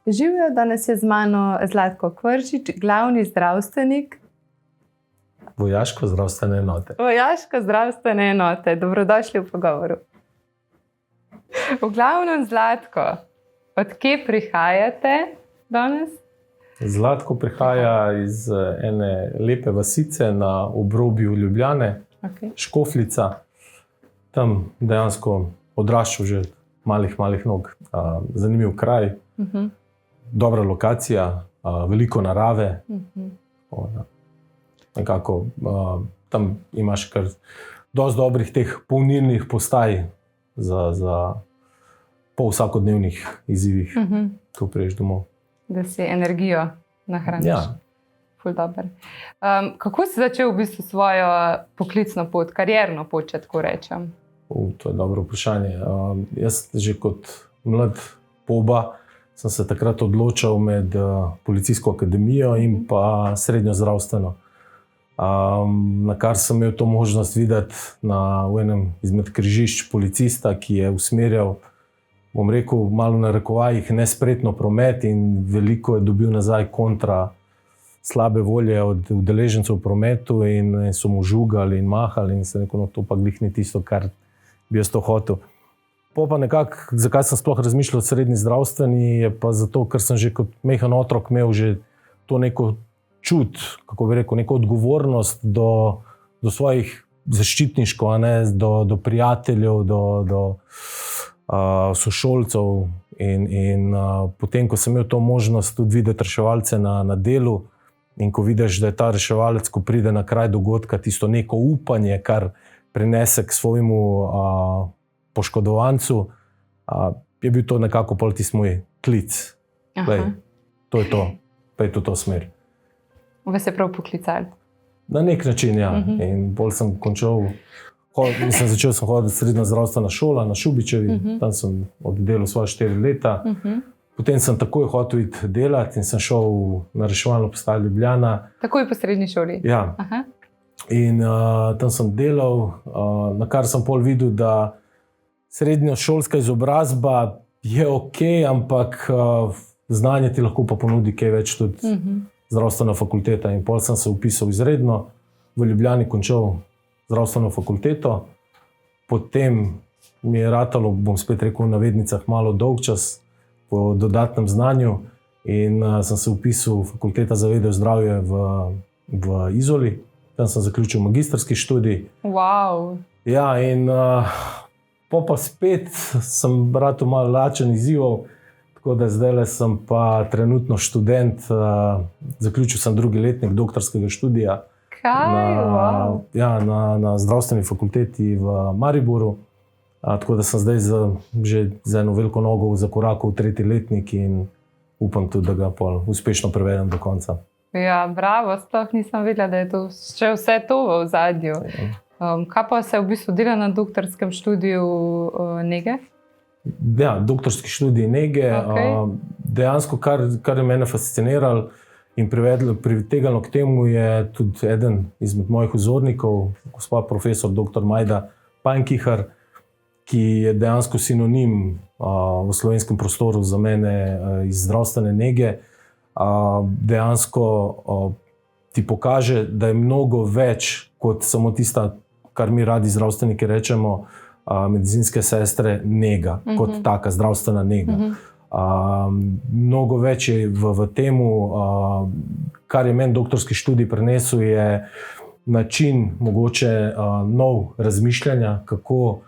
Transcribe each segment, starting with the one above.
Živijo, danes je z mano Zlatko Kvršič, glavni zdravstvenik Vojaško-zdravstvene enote. Vojaško-zdravstvene enote. Dobrodošli v pogovoru. V glavnem, Zlatko, odkje prihajate danes? Zlatko prihaja iz ene lepe vasice na obrobju Ljubljane, Škofljica. Tam dejansko odraščal že malih nog. Zanimiv kraj, dobra lokacija, veliko narave. Nekako, tam imaš kar dosti dobrih teh polnilnih postaj za po vsakodnevnih izzivih, ko priješ domov. Da si energijo nahraniš. Ja. Ful dober. Kako si začel v bistvu svojo poklicno pot, karierno pot, če tako rečem? To je dobro vprašanje. Jaz že kot mlad poba sem se takrat odločal med policijsko akademijo in pa srednjo zdravstveno. Na kar sem imel to možnost videti v enem izmed križišč policista, ki je usmerjal, bom rekel, malo na rekovajih, nespretno promet in veliko je dobil nazaj kontra slabe volje od udeležencev v prometu in so mu žugali in mahali in se rekel, no to pa glih ni tisto, kar bi jaz to hotel. Pa nekako, zakaj sem sploh razmišljal o srednji zdravstveni, je pa zato, ker sem že kot mehen otrok imel že to neko čut, kako bi rekel, neko odgovornost do svojih zaščitniškov, do prijateljev, do sošolcev in potem, ko sem imel to možnost tudi videti reševalce na delu in ko vidiš, da je ta reševalec, ko pride na kraj dogodka, tisto neko upanje, kar prinese k svojemu poškodovancu, je bil to nekako pol tisti moj klic. To je to, pa je to smer. Vas je prav poklicali? Na nek način, ja. In bolj sem začel hoditi srednja zdravstvena šola na Šubičevi, tam sem oddelal svoje 4 leta. Potem sem takoj hotel iti delati in sem šel na reševalno postajo Ljubljana. Takoj po srednji šoli? Ja. In tam sem delal, na kar sem pol videl, da srednjošolska izobrazba je okej, ampak znanje ti lahko pa ponudi kaj več tudi zdravstvena fakulteta. In pol sem se vpisal izredno, v Ljubljani končal zdravstveno fakulteto. Potem mi je ratalo, bom spet rekel v navednicah, malo dolgčas po dodatnem znanju in sem se vpisal v fakulteta za vede o zdravju v Izoli. Tam sem zaključil magistrski študij. Wow. Ja, in pa spet sem brato malo lačen izzivov, tako da zdaj sem pa trenutno študent, zaključil sem 2. letnik doktorskega študija. Na zdravstveni fakulteti v Mariboru. Tako da sem zdaj že z eno veliko nogo zakorakal v 3. letnik in upam tudi, da ga pol uspešno prevedem do konca. Ja, bravo, sploh nisem vedela, da je to še vse to v ozadju. Kaj pa se v bistvu dela na doktorskem študiju nege? Ja, doktorski študij nege. Dejansko, kar je mene fasciniralo in pritegnilo k temu, je tudi eden izmed mojih vzornikov, gospa profesor dr. Majda Pankihar, ki je dejansko sinonim v slovenskem prostoru za mene iz zdravstvene nege. Dejansko ti pokaže, da je mnogo več kot samo tista, kar mi radi zdravstveniki rečemo, medicinske sestre, nega, kot taka zdravstvena nega. Mnogo več je v temu, kar je meni doktorski študij prinesel, je način mogoče nov razmišljanja, kako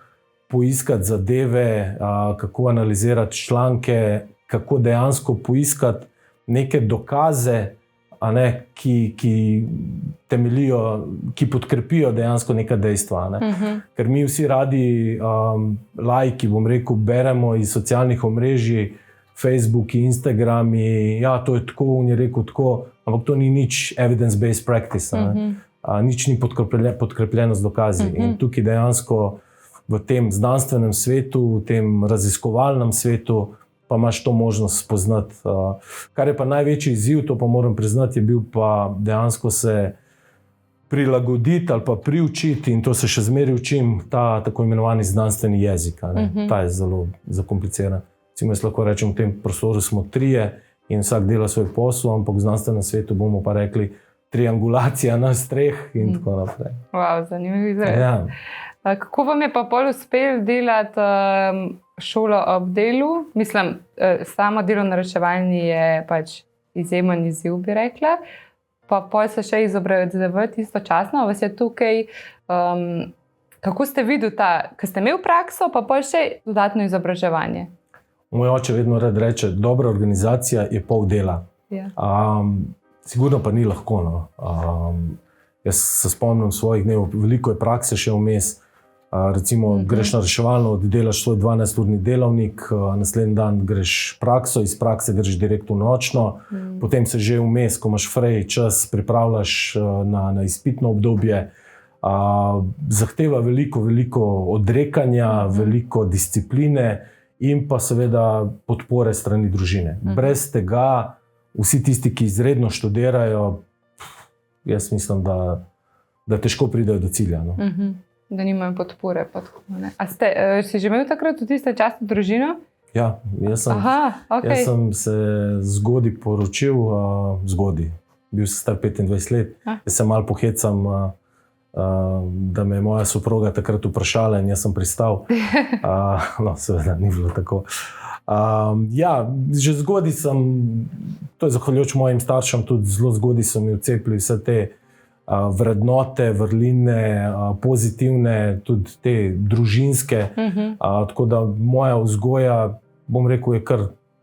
poiskati zadeve, kako analizirati članke, kako dejansko poiskati neke dokaze, ki temeljijo, ki podkrepijo dejansko neka dejstva. Ker mi vsi radi laiki, bom rekel, beremo iz socialnih omrežij, Facebooki, Instagrami, ja, to je tako, on je rekel tako, ampak to ni nič evidence-based practice, nič ni podkrepljeno z dokazi. In tukaj dejansko v tem znanstvenem svetu, v tem raziskovalnem svetu, pa imaš to možnost spoznati. Kar je pa največji izziv, to pa moram priznati, je bil pa dejansko se prilagoditi ali pa priučiti, in to se še zmeraj učim, ta tako imenovani znanstveni jezik. Ta je zelo zakompliciran. recimo jaz lahko rečem, v tem prostoru smo 3 in vsak dela svoj posel, ampak v znanstvenem svetu bomo pa rekli triangulacija nas 3 in tako naprej. Wow, zanimiv izraz. Ja. Kako vam je pa pol uspel delati šolo ob delu? Mislim, samo delo na reševalni je pač izjemen izziv, bi rekla. Pa pol se še izobraževati istočasno. Vas je tukaj, kako ste videli ko ste imeli prakso, pa pol še dodatno izobraževanje? Moj oče vedno rad reče, dobra organizacija je pol dela. Ja. Sigurno pa ni lahko. No. Jaz se spomnim svojih dnev, veliko je prakse še vmes. Recimo, greš na reševalno, oddelaš svoj 12-urni delavnik, naslednji dan greš prakso, iz prakse greš direkt v nočno, potem se že vmes, ko imaš frej čas, pripravljaš na izpitno obdobje. Zahteva veliko odrekanja, veliko discipline in pa seveda podpore strani družine. Brez tega vsi tisti, ki izredno študirajo, jaz mislim, da težko pridejo do cilja. No. Da nimajo podpore. A si že imel takrat v tiste čas družino? Ja, jaz sem se zgodaj poročil, bil sem star 25 let. Jaz se malo pohecam, da me je moja soproga takrat vprašala in jaz sem pristal. No, seveda ni bilo tako. Že zgodaj sem, to je zahvaljujoč mojim staršem, tudi zelo zgodaj so mi vcepili vse te vrednote, vrline, pozitivne, tudi te družinske. Tako da moja vzgoja, bom rekel, je kar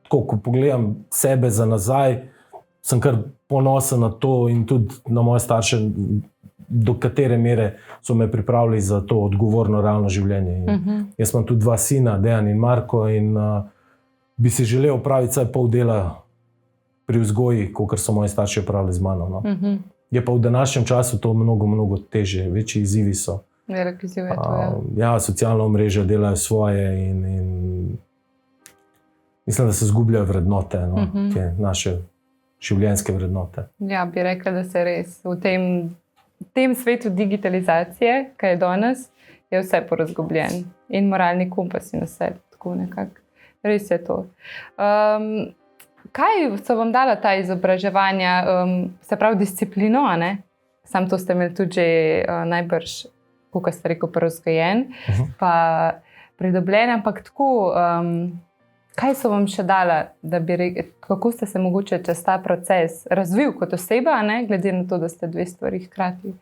tako, ko pogledam sebe za nazaj, sem kar ponosen na to in tudi na moje starše, do katere mere so me pripravili za to odgovorno, realno življenje. Jaz imam tudi 2 sina, Dejan in Marko, in bi si želel opraviti vsaj pol dela pri vzgoji, kakor so moji starši opravili z mano. No. Je pa v današnjem času to mnogo težje, večji izzivi so. Velik izziv je to, ja. Socialna omrežja delajo svoje in mislim, da se izgubljajo vrednote, no, te naše življenjske vrednote. Ja, bi rekla, da se res v tem svetu digitalizacije, ki je danes, je vse porazgubljen. In moralni kompas in vse, tako nekako. Res je to. Kaj so vam dala ta izobraževanja, se pravi disciplino, ne? Sam to ste imeli tudi že najbrž, kako ste rekel, porazgojen, pa pridobljen, ampak tako, kaj so vam še dala, kako ste se mogoče čez ta proces razvil kot oseba, ne? Glede na to, da ste 2 stvari hkrati.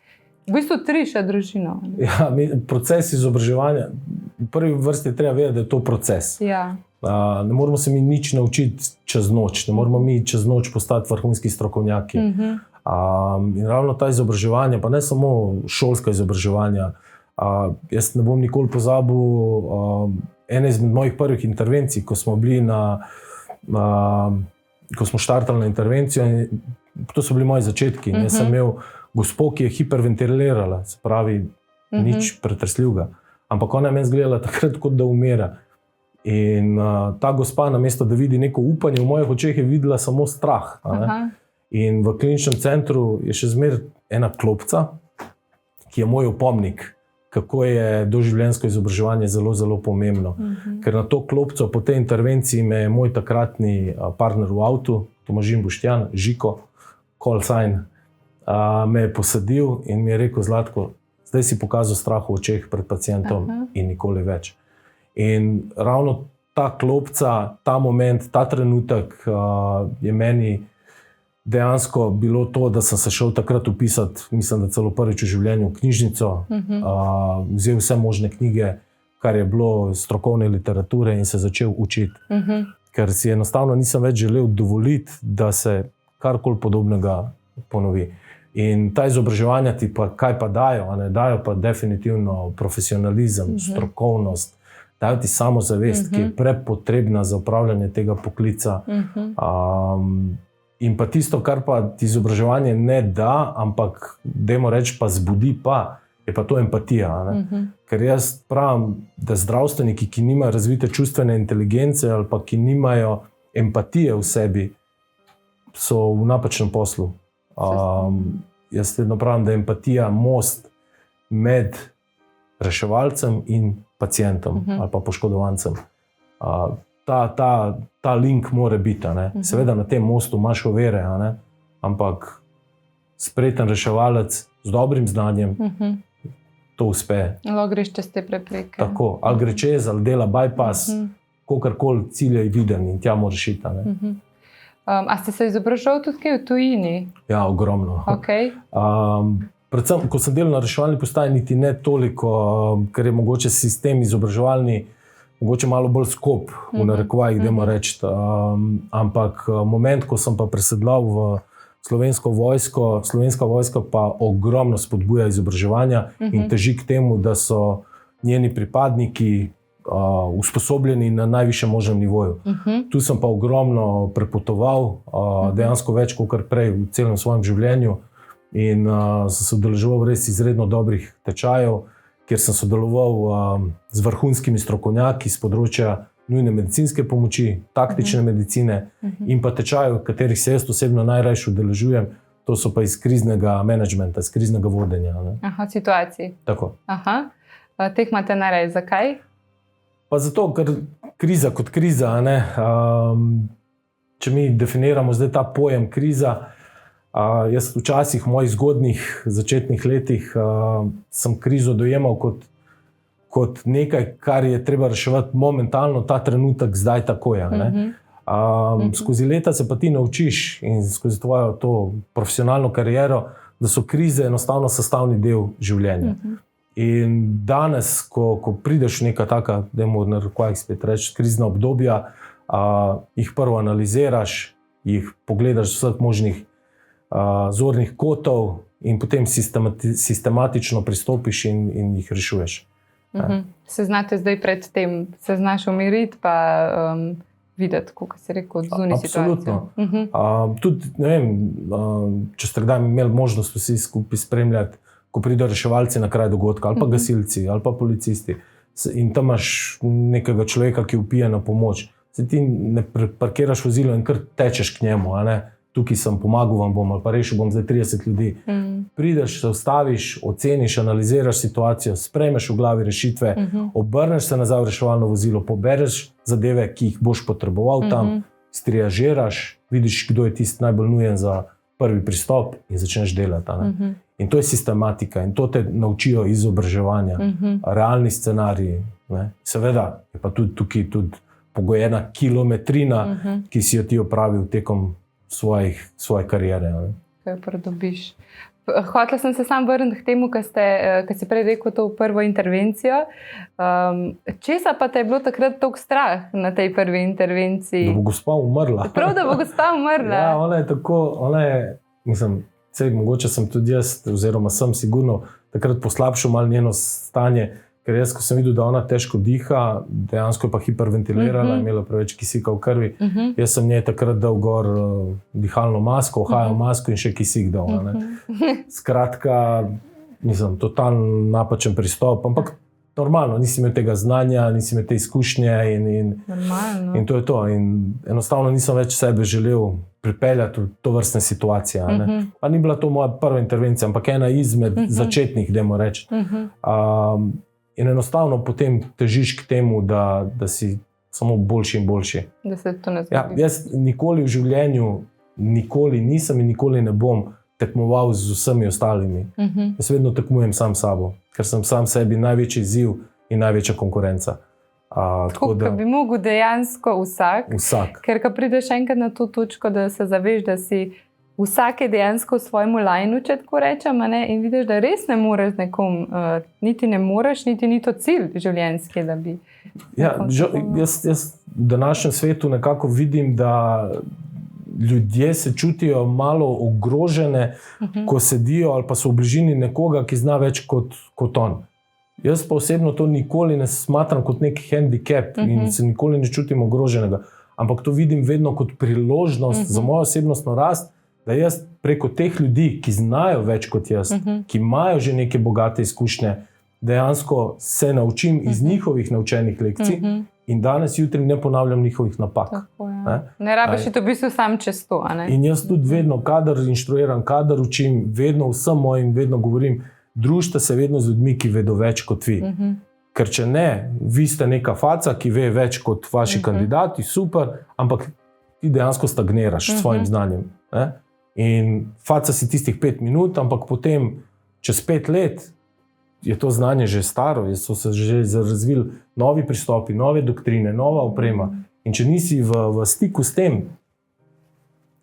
V bistvu 3 še družino. Ja, proces izobraževanja, v prvi vrsti treba vedeti, da je to proces. Ja. Ne moramo se mi nič naučiti čez noč, ne moramo mi čez noč postati vrhunski strokovnjaki. In ravno ta izobraževanja, pa ne samo šolska izobraževanja, jaz ne bom nikoli pozabil ene izmed mojih prvih intervencij, ko smo bili ko smo štartali na intervencijo, to so bili moji začetki. Jaz sem imel gospo, ki je hiperventilirala, se pravi, nič pretresljivega. Ampak ona je meni izgledala takrat, kot da umira. In ta gospa, namesto da vidi neko upanje, v mojih očeh je videla samo strah. In v kliničnem centru je še zmeraj ena klopca, ki je moj opomnik, kako je doživljenjsko izobraževanje zelo pomembno. Ker na to klopco po tej intervenciji me je moj takratni partner v avtu, Tomažin Boštjan, Žiko, call sign, me je posadil in mi je rekel: Zlatko, zdaj si pokazal strah v očeh pred pacientom in nikoli več. In ravno ta klopca, ta moment, ta trenutek je meni dejansko bilo to, da sem se šel takrat upisati, mislim, da celo prvič v življenju, v knjižnico, vzel vse možne knjige, kar je bilo strokovne literature, in se začel učiti. Ker si enostavno nisem več želel dovoliti, da se karkoli podobnega ponovi. In ta izobraževanja ti pa kaj pa dajo? Dajo pa definitivno profesionalizem, strokovnost, dajo ti samozavest, ki je prepotrebna za upravljanje tega poklica. In pa tisto, kar pa ti izobraževanje ne da, ampak dajmo reči pa zbudi pa, je pa to empatija. Ker jaz pravim, da zdravstveniki, ki nimajo razvite čustvene inteligence ali pa ki nimajo empatije v sebi, so v napačnem poslu. Jaz vedno pravim, da je empatija most med reševalcem in pacientom ali pa poškodovancem. ta link mora biti. Seveda na tem mostu imaš ovire, ampak spreten reševalec z dobrim znanjem to uspe. Lahko greš čez te prepreke. Tako, ali gre čez, ali dela bypass, kakorkoli cilj je viden in tja moraš iti. A ste se izobraževali tudi kaj v tujini? Ja, ogromno. Okay. Predvsem, ko sem delal na reševalni postaji, niti ne toliko, ker je mogoče sistem izobraževalni mogoče malo bolj skop, v narekovajih, dajmo reči. Ampak moment, ko sem pa presedlal v Slovensko vojsko, Slovenska vojska pa ogromno spodbuja izobraževanja in teži k temu, da so njeni pripadniki usposobljeni na najvišjem možnem nivoju. Tu sem pa ogromno prepotoval, dejansko več kot prej v celem svojem življenju in sem se udeleževal res izredno dobrih tečajev, kjer sem sodeloval z vrhunskimi strokovnjaki z področja nujne medicinske pomoči, taktične medicine in pa tečajev, katerih se jaz osebno najrajši udeležujem, to so pa iz kriznega menedžmenta, iz kriznega vodenja. Aha, situacij. Tako. Aha. Teh imate najraje. Zakaj? Pa zato, ker kriza kot kriza, če mi definiramo zdaj ta pojem kriza, jaz včasih v mojih zgodnjih začetnih letih sem krizo dojemal kot nekaj, kar je treba reševati momentalno, ta trenutek, zdaj tako je. Skozi leta se pa ti naučiš in skozi tvojo to profesionalno kariero, da so krize enostavno sestavni del življenja. In danes, ko prideš v neka taka, dajmo v narekovajih spet reči, krizna obdobja, jih prvo analiziraš, jih pogledaš z vseh možnih zornih kotov in potem sistematično pristopiš in jih rešuješ. Se znate zdaj pred tem, se znaš umiriti pa videti, kako se rekel, zunaj situacijo. Absolutno. Tudi, ne vem, če ste kdaj imeli možnost vsi skupaj spremljati, ko pridejo reševalci na kraj dogodka, ali pa gasilci, ali pa policisti in tam imaš nekega človeka, ki vpije na pomoč. Se ti ne parkiraš vozilo in kar tečeš k njemu, tukaj sem, pomagal vam bom, ali pa rešil bom zdaj 30 ljudi. Prideš, se ustaviš, oceniš, analiziraš situacijo, sprejmeš v glavi rešitve, obrneš se nazaj v reševalno vozilo, pobereš zadeve, ki jih boš potreboval tam, striažiraš, vidiš, kdo je tisti najbolj nujen za prvi pristop in začneš delati. In to je sistematika in to te naučijo izobraževanja, realni scenariji. Seveda je pa tudi tukaj pogojena kilometrina, ki si jo ti opravil tekom svoje kariere. Kaj pridobiš. Hotela sem se sam vrniti k temu, kar si prej rekel to prvo intervencijo. Česa pa te je bilo takrat toliko strah na tej prvi intervenciji? Da bo gospa umrla. Prav, da bo gospa umrla. Ja, ona je tako, mislim, mogoče sem tudi jaz, oziroma sem sigurno takrat poslabšal malo njeno stanje, ker jaz, ko sem videl, da ona težko diha, dejansko je pa hiperventilirala, imela preveč kisika v krvi, jaz sem njej takrat dal gor dihalno masko, ohajal masko in še kisik dal. Skratka, mislim, totalno napačen pristop, ampak normalno, nisi imel tega znanja, nisi imel te izkušnje in to je to. In enostavno nisem več sebe želel pripeljati v to vrstne situacije. Pa ni bila to moja prva intervencija, ampak ena izmed začetnih, dajmo reči. In enostavno potem težiš k temu, da si samo boljši in boljši. Da se to ne zgodi. Ja, jaz nikoli v življenju nisem in nikoli ne bom tekmoval z vsemi ostalimi. Jaz vedno tekmujem sam sabo, ker sem sam sebi največji izziv in največja konkurenca. Tako da bi mogel dejansko vsak. Ker ko prideš enkrat na to točko, da se zaveš, da si vsak je dejansko v svojem lajnu, če tako rečem, in vidiš, da res ne moreš nekom, niti ne moreš, niti ni to cilj življenjski, da bi... Ja, jaz v današnjem svetu nekako vidim, da ljudje se čutijo malo ogrožene, ko sedijo ali pa so v bližini nekoga, ki zna več kot on. Jaz pa osebno to nikoli ne smatram kot nek handicap in se nikoli ne čutim ogroženega. Ampak to vidim vedno kot priložnost za mojo osebnostno rast, da jaz preko teh ljudi, ki znajo več kot jaz, ki imajo že neke bogate izkušnje, dejansko se naučim iz njihovih naučenih lekcij in danes, jutri ne ponavljam njihovih napak. Ne rabiš to v bistvu sam čez to. In jaz tudi vedno, kadar inštruiram, kadar učim, vedno vsem mojim, vedno govorim, družite se vedno z ljudmi, ki vedo več kot vi. Ker če ne, vi ste neka faca, ki ve več kot vaši kandidati, super, ampak ti dejansko stagniraš s svojim znanjem. Ne? In faca si tistih 5 minut, ampak potem čez 5 let je to znanje že staro, so se že razvili novi pristopi, nove doktrine, nova oprema. In če nisi v stiku s tem,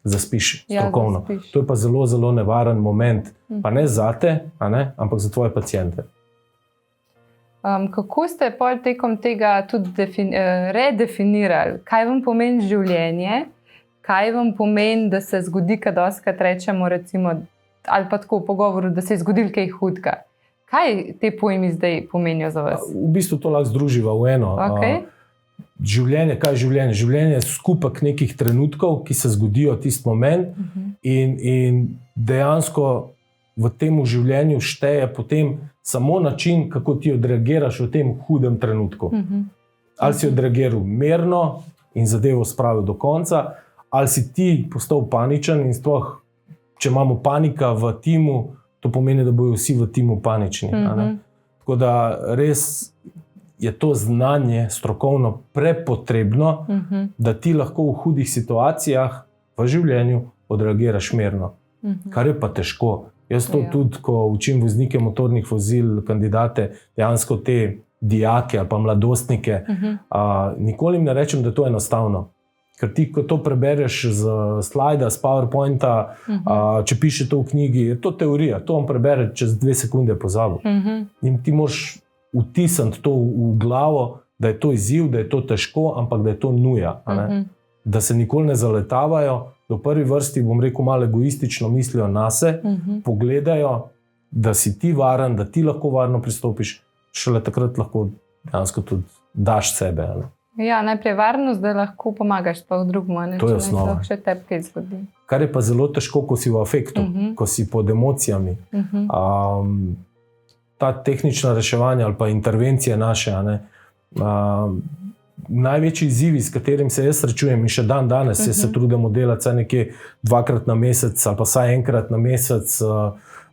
zaspiš strokovno. Zaspiš. To je pa zelo, zelo nevaren moment. Pa ne zate, ampak za tvoje paciente. Kako ste pol tekom tega tudi redefinirali, kaj vam pomeni življenje, kaj vam pomeni, da se zgodi, kad doskrat rečemo, recimo, ali pa tako v pogovoru, da se je zgodil kaj hudega. Kaj te pojmi zdaj pomenijo za vas? V bistvu to lahko združiva v eno. Okay. Življenje, kaj je življenje? Življenje je skupek nekih trenutkov, ki se zgodijo tisti moment in dejansko v tem življenju šteje potem samo način, kako ti odreagiraš v tem hudem trenutku. Ali si odreagiral mirno in zadevo spravil do konca, ali si ti postal paničen in sploh, če imamo panika v timu, to pomeni, da bojo vsi v timu panični. Tako da res je to znanje strokovno prepotrebno, da ti lahko v hudih situacijah v življenju odreagiraš mirno. Kar je pa težko. Jaz to tudi, ko učim voznike motornih vozil, kandidate, dejansko te dijake ali pa mladostnike, nikoli jim ne rečem, da je to enostavno. Ker ti, ko to prebereš z slajda, z PowerPointa, če piše to v knjigi, je to teorija, to on prebere čez 2 sekunde pozabil. In ti moraš vtisniti to v glavo, da je to izziv, da je to težko, ampak da je to nuja. Da se nikoli ne zaletavajo, da v prvi vrsti, bom rekel, malo egoistično mislijo nase, pogledajo, da si ti varen, da ti lahko varno pristopiš, šele takrat lahko dejansko tudi daš sebe. Ja, najprej varnost, da lahko pomagaš pa v drugemu, to je osnova. Še tebi kaj zgodi. Kar je pa zelo težko, ko si v afektu, ko si pod emocijami. Ta tehnična reševanja ali pa intervencije naše, največji izzivi, s katerim se jaz srečujem in še danes se trudimo delati nekje 2-krat na mesec ali pa vsaj 1-krat na mesec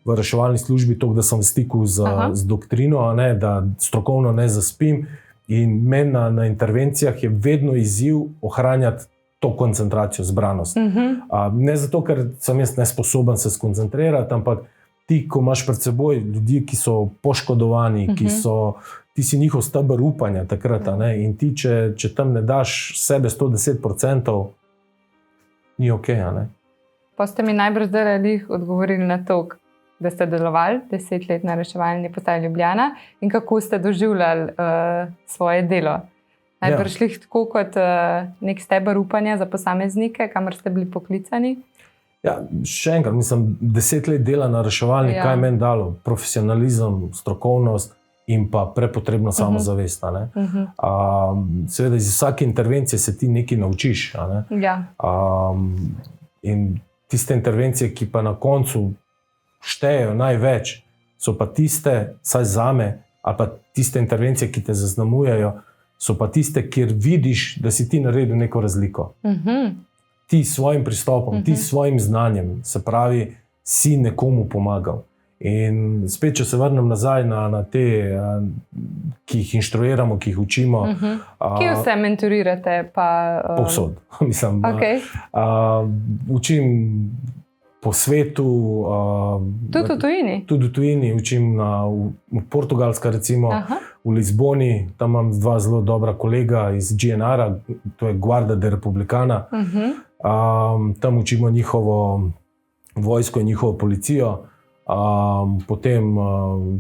v reševalni službi, to, da sem v stiku z doktrino, da strokovno ne zaspim. In meni na intervencijah je vedno izziv ohranjati to koncentracijo, zbranost. Ne zato, ker sem jaz nesposoben se skoncentrirati, ampak ti, ko imaš pred seboj ljudi, ki so poškodovani, ti si njihov steber upanja takrat, in ti, če tam ne daš sebe 110%, ni ok. Pa ste mi najbrž zdaj odgovorili na to, da ste delovali 10 let na reševalni postaji Ljubljana in kako ste doživljali svoje delo. Najbrž tako kot nek steber upanja za posameznike, kamor ste bili poklicani. Ja, še enkrat, mislim, 10 let dela na reševalni, kaj je meni dalo? Profesionalizem, strokovnost in pa prepotrebno samozavest. Seveda, iz vsake intervencije se ti nekaj naučiš. In tiste intervencije, ki pa na koncu štejejo največ, so pa tiste, saj zame, ali pa tiste intervencije, ki te zaznamujejo, so pa tiste, kjer vidiš, da si ti naredil neko razliko. Ti s svojim pristopom, ti s svojim znanjem, se pravi, si nekomu pomagal. In spet, če se vrnem nazaj na te, ki jih inštruiramo, ki jih učimo. Kje vse mentorirate? Povsod. Mislim, učim po svetu. Tudi v tujini? Tudi v tujini. Učim v Portugalska, recimo, v Lizboni. Tam imam 2 zelo dobra kolega iz GNR-a, to je Guarda de Republicana. Tam učimo njihovo vojsko in njihovo policijo. Potem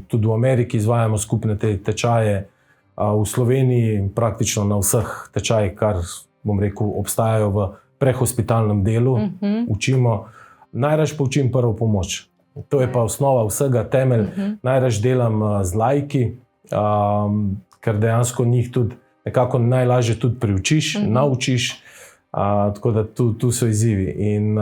tudi v Ameriki izvajamo skupne te tečaje. V Sloveniji praktično na vseh tečajih, kar bom rekel, obstajajo v prehospitalnem delu, učimo. Najraž pa učim prvo pomoč. To je pa osnova vsega, temelj. Najraž delam z laiki, ker dejansko njih tudi nekako najlažje tudi priučiš, naučiš. Tako da tu so izzivi. In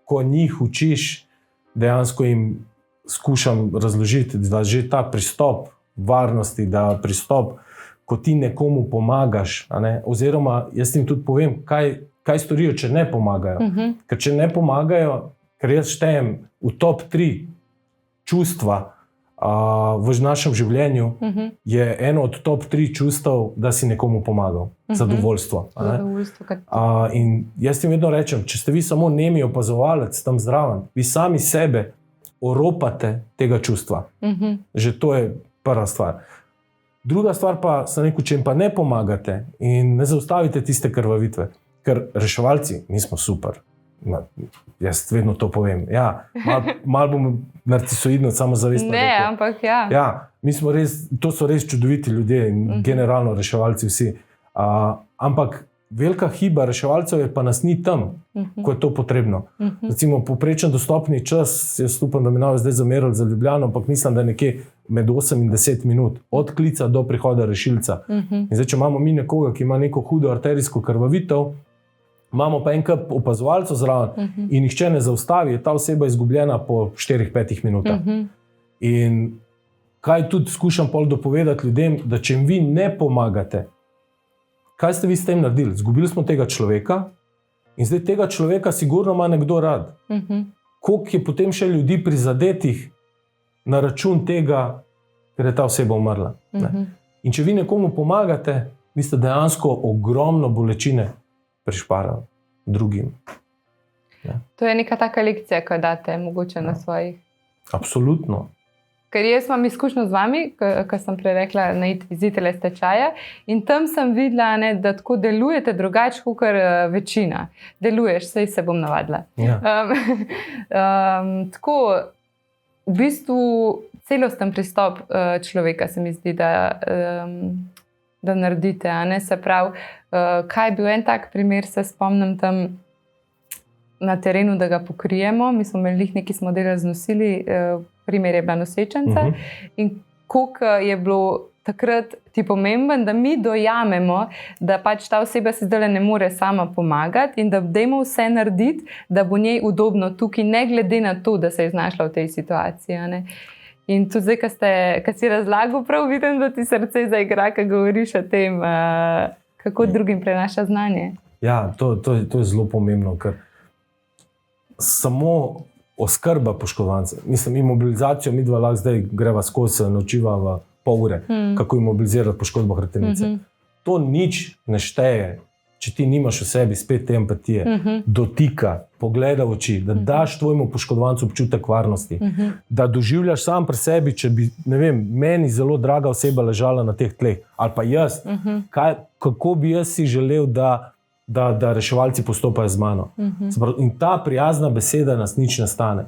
ko njih učiš, dejansko jim skušam razložiti, da že ta pristop varnosti, da pristop, ko ti nekomu pomagaš, oziroma jaz jim tudi povem, kaj storijo, če ne pomagajo. Ker če ne pomagajo, ker jaz štejem v top 3 čustva, v našem življenju je eno od top 3 čustev, da si nekomu pomagal. Zadovoljstvo. In jaz ti vedno rečem, če ste vi samo nemi opazovalec tam zraven, vi sami sebe oropate tega čustva. Že to je prva stvar. Druga stvar pa, sem rekel, če jim pa ne pomagate in ne zaustavite tiste krvavitve, ker reševalci, mi smo super. Jaz vedno to povem. Ja, malo bom narcisoidno, samozavestno. Ne, ampak ja. Ja, mi smo res, to so res čudoviti ljudje in generalno reševalci vsi. Ampak velika hiba reševalcev je pa nas ni tam, ko je to potrebno. Recimo, povprečen dostopni čas, jaz upam, da mi ne bo zdaj zamerili za Ljubljano, ampak mislim, da je nekje med 8 in 10 minut, od klica do prihoda rešilca. In zdaj, če imamo mi nekoga, ki ima neko hudo arterijsko krvavitev, imamo pa en kup opazovalcev zraven in nihče ne zaustavi, je ta oseba izgubljena po 4-5 minutah. In kaj tudi skušam pol dopovedati ljudem, da če jim vi ne pomagate, kaj ste vi s tem naredili? Zgubili smo tega človeka in zdaj tega človeka sigurno ima nekdo rad. Koliko je potem še ljudi prizadetih na račun tega, ker je ta oseba umrla. In če vi nekomu pomagate, vi ste dejansko ogromno bolečine prišparali drugim. Ja. To je neka taka lekcija, ko date mogoče na svojih. Absolutno. Ker jaz imam izkušnjo z vami, ko sem prej rekla, na izidele stečaja, in tam sem videla, da tako delujete drugače, kot večina. Deluješ, saj se bom navadila. Ja. Tako, v bistvu celosten pristop človeka se mi zdi, da naredite. Se pravi, kaj je bil en tak primer, se spomnim tam na terenu, da ga pokrijemo. Mi smo imeli nekaj, smo delali z nosili, primer je bila nosečenca. In koliko je bilo takrat ti pomemben, da mi dojamemo, da pač ta oseba si zdaj ne more sama pomagati in da dajmo vse narediti, da bo njej udobno tukaj, ne glede na to, da se je znašla v tej situaciji. In tudi zdaj, ko si razlagal, prav vidim, da ti srce zaigra, ko govoriš o tem, kako drugim prenaša znanje. Ja, to je zelo pomembno, ker samo oskrba poškodovancev, mislim, imobilizacijo, mi dva lahko zdaj greva skozi, naučiva v pol ure, kako imobilizirati poškodbo hrbtenice. To nič ne šteje, če ti nimaš v sebi spet te empatije, dotika, pogleda v oči, da daš tvojemu poškodovancu občutek varnosti, da doživljaš sam pri sebi, če bi, ne vem, meni zelo draga oseba ležala na teh tleh, ali pa jaz, kako bi jaz si želel, da reševalci postopajo z mano. In ta prijazna beseda nas nič ne stane.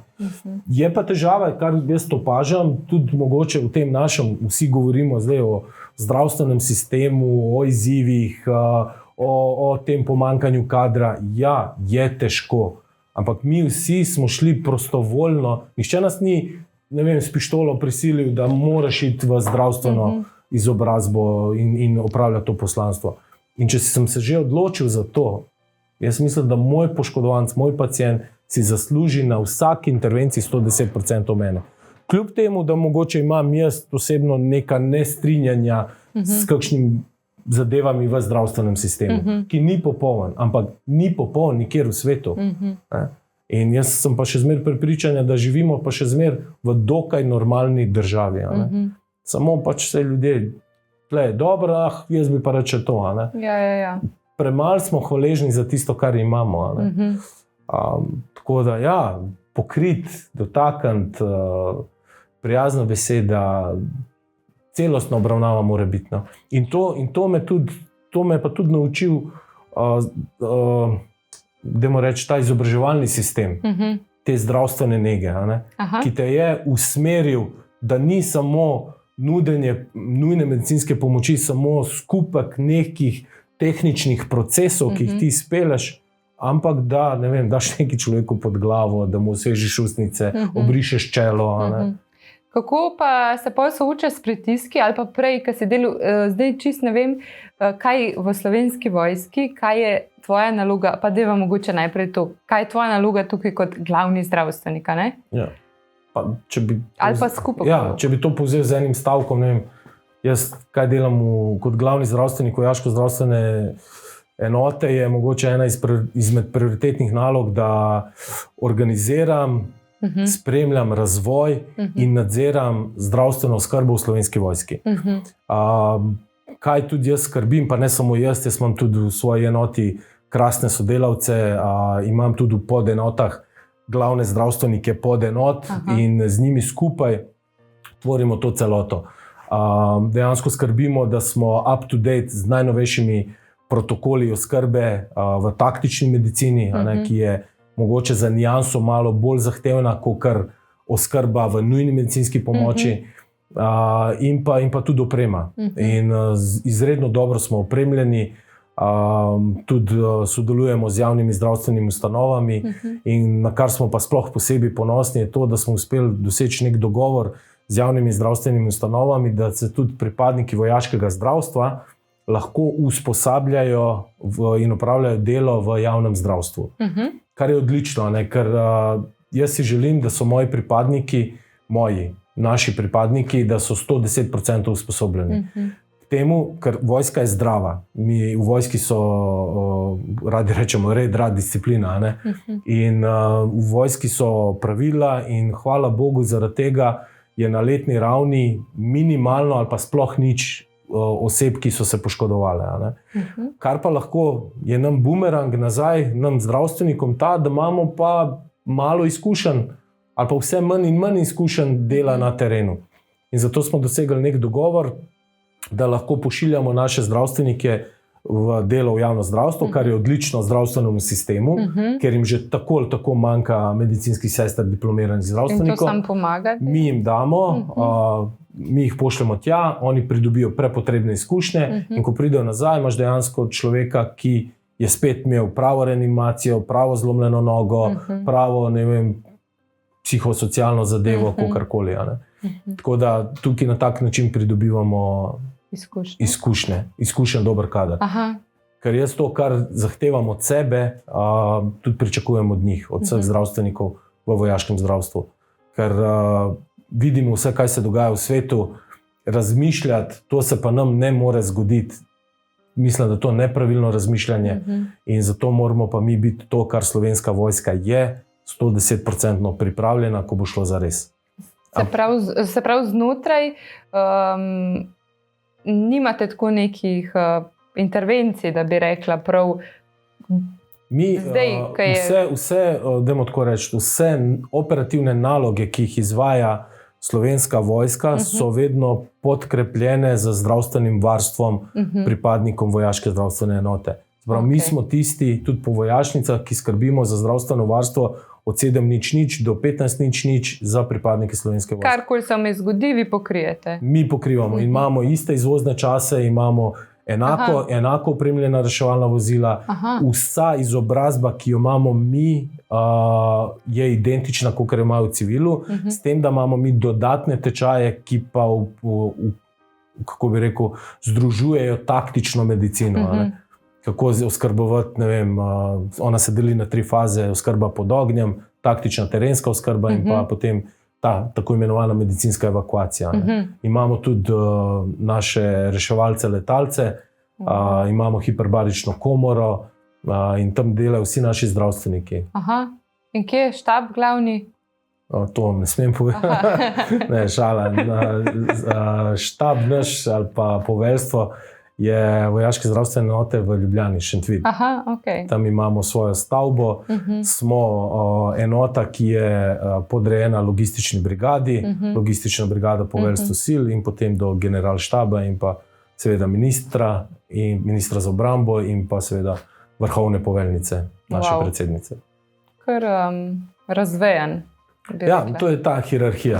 Je pa težava, kar jaz opažam, tudi mogoče v tem našem, vsi govorimo zdaj o zdravstvenem sistemu, o izzivih, o tem pomanjkanju kadra. Ja, je težko, ampak mi vsi smo šli prostovoljno, nihče nas ni, ne vem, s pištolo prisilil, da moraš iti v zdravstveno izobrazbo in opravljati to poslanstvo. In če sem se že odločil za to, jaz mislim, da moj poškodovanec, moj pacient si zasluži na vsaki intervenciji 110% mene. Kljub temu, da mogoče imam jaz osebno neka nestrinjanja s kakšnim zadevami v zdravstvenem sistemu, ki ni popoln, ampak ni popoln nikjer v svetu. In jaz sem pa še zmeraj prepričanja, da živimo pa še zmeraj v dokaj normalni državi. Samo pač vse ljudje, dobro, jaz bi pa reče to. Ja. Premalo smo hvaležni za tisto, kar imamo. Tako da, ja, pokrit, dotakniti, prijazna beseda, celostna obravnava mora biti. No. In to me pa tudi naučil, dajmo reči, ta izobraževalni sistem, te zdravstvene nege, ki te je usmeril, da ni samo nudenje nujne medicinske pomoči, samo skupek nekih tehničnih procesov, ki jih ti izpelješ, ampak da, ne vem, daš neki človeku pod glavo, da mu osvežiš ustnice, obrišeš čelo. Kako pa se pol sooča s pritiski, ali pa prej, ko si delal, zdaj čist ne vem, kaj v Slovenski vojski, kaj je tvoja naloga, pa deva mogoče najprej to, kaj je tvoja naloga tukaj kot glavni zdravstvenik, ne? Ja. Ali pa skupaj. Ja, če bi to povzel z enim stavkom, ne vem, jaz kaj delam kot glavni zdravstvenik vojaško-zdravstvene enote, je mogoče ena izmed prioritetnih nalog, da organiziram spremljam razvoj in nadziram zdravstveno oskrbo v Slovenski vojski. Kaj tudi jaz skrbim, pa ne samo jaz imam tudi v svoji enoti krasne sodelavce, imam tudi v podenotah glavne zdravstvenike podenot in z njimi skupaj tvorimo to celoto. Dejansko skrbimo, da smo up to date z najnovejšimi protokoli oskrbe v taktični medicini, ki je mogoče za nianso malo bolj zahtevna kot oskrba v nujni medicinski pomoči, in pa tudi oprema. In izredno dobro smo opremljeni, tudi sodelujemo z javnimi zdravstvenimi ustanovami, in na kar smo pa sploh posebej ponosni, je to, da smo uspeli doseči nek dogovor z javnimi zdravstvenimi ustanovami, da se tudi pripadniki vojaškega zdravstva lahko usposabljajo in opravljajo delo v javnem zdravstvu. Kar je odlično, ker jaz si želim, da so naši pripadniki, da so 110% usposobljeni. Temu, ker vojska je zdrava. Mi v vojski so, radi rečemo, red, disciplina. In v vojski so pravila in hvala Bogu, zaradi tega je na letni ravni minimalno ali pa sploh nič oseb, ki so se poškodovale. Kar pa lahko je nam bumerang nazaj, nam zdravstvenikom ta, da imamo pa malo izkušenj ali pa vse manj in manj izkušenj dela na terenu. In zato smo dosegli nek dogovor, da lahko pošiljamo naše zdravstvenike v delo v javno zdravstvo, kar je odlično zdravstvenemu sistemu, ker jim že tako ali tako manjka medicinskih sester, diplomiranih zdravstvenikov. In to sam pomagate? Mi jim damo, mi jih pošljemo tja, oni pridobijo prepotrebne izkušnje in ko pridejo nazaj, imaš dejansko človeka, ki je spet imel pravo reanimacijo, pravo zlomljeno nogo, pravo, ne vem, psihosocialno zadevo, kakorkoli. Tako da tukaj na tak način pridobivamo izkušen dober kader. Ker jaz to, kar zahtevam od sebe, tudi pričakujem od njih, od vseh zdravstvenikov v vojaškem zdravstvu. Ker vidimo vse, kaj se dogaja v svetu, razmišljati, to se pa nam ne more zgoditi. Mislim, da to je nepravilno razmišljanje in zato moramo pa mi biti to, kar Slovenska vojska je, 110% pripravljena, ko bo šlo za res. Se pravi, znotraj nimate tako nekih intervencij, da bi rekla prav zdaj, kaj je... Vse operativne naloge, ki jih izvaja Slovenska vojska, so vedno podkrepljene z zdravstvenim varstvom pripadnikom vojaške zdravstvene enote. Mi smo tisti, tudi po vojašnicah, ki skrbimo za zdravstveno varstvo od 7.00 do 15.00 za pripadnike Slovenske vojske. Karkoli se mi zgodi, vi pokrijete? Mi pokrivamo in imamo iste izvozne čase, imamo enako opremljena reševalna vozila. Vsa izobrazba, ki jo imamo mi, je identična, kot jo imajo v civilu, s tem, da imamo mi dodatne tečaje, ki pa kako bi rekel, združujejo taktično medicino. Kako oskrbovati, ne vem, ona se deli na 3 faze, oskrba pod ognjem, taktična terenska oskrba in pa potem ta tako imenovana medicinska evakuacija. Imamo tudi naše reševalce, letalce, imamo hiperbarično komoro in tam delajo vsi naši zdravstveniki. In kje je štab glavni? To ne smem povedati. Ne, šala. Štab naš ali pa poveljstvo je vojaške zdravstvene enote v Ljubljani, Šentvid. Tam imamo svojo stavbo, smo enota, ki je podrejena logistični brigadi, logistična brigada poveljstvo sil in potem do generalštaba in pa seveda ministra za obrambo in pa seveda vrhovne poveljnice, naše predsednice. Kar razvejan. Ja, to je ta hierarhija.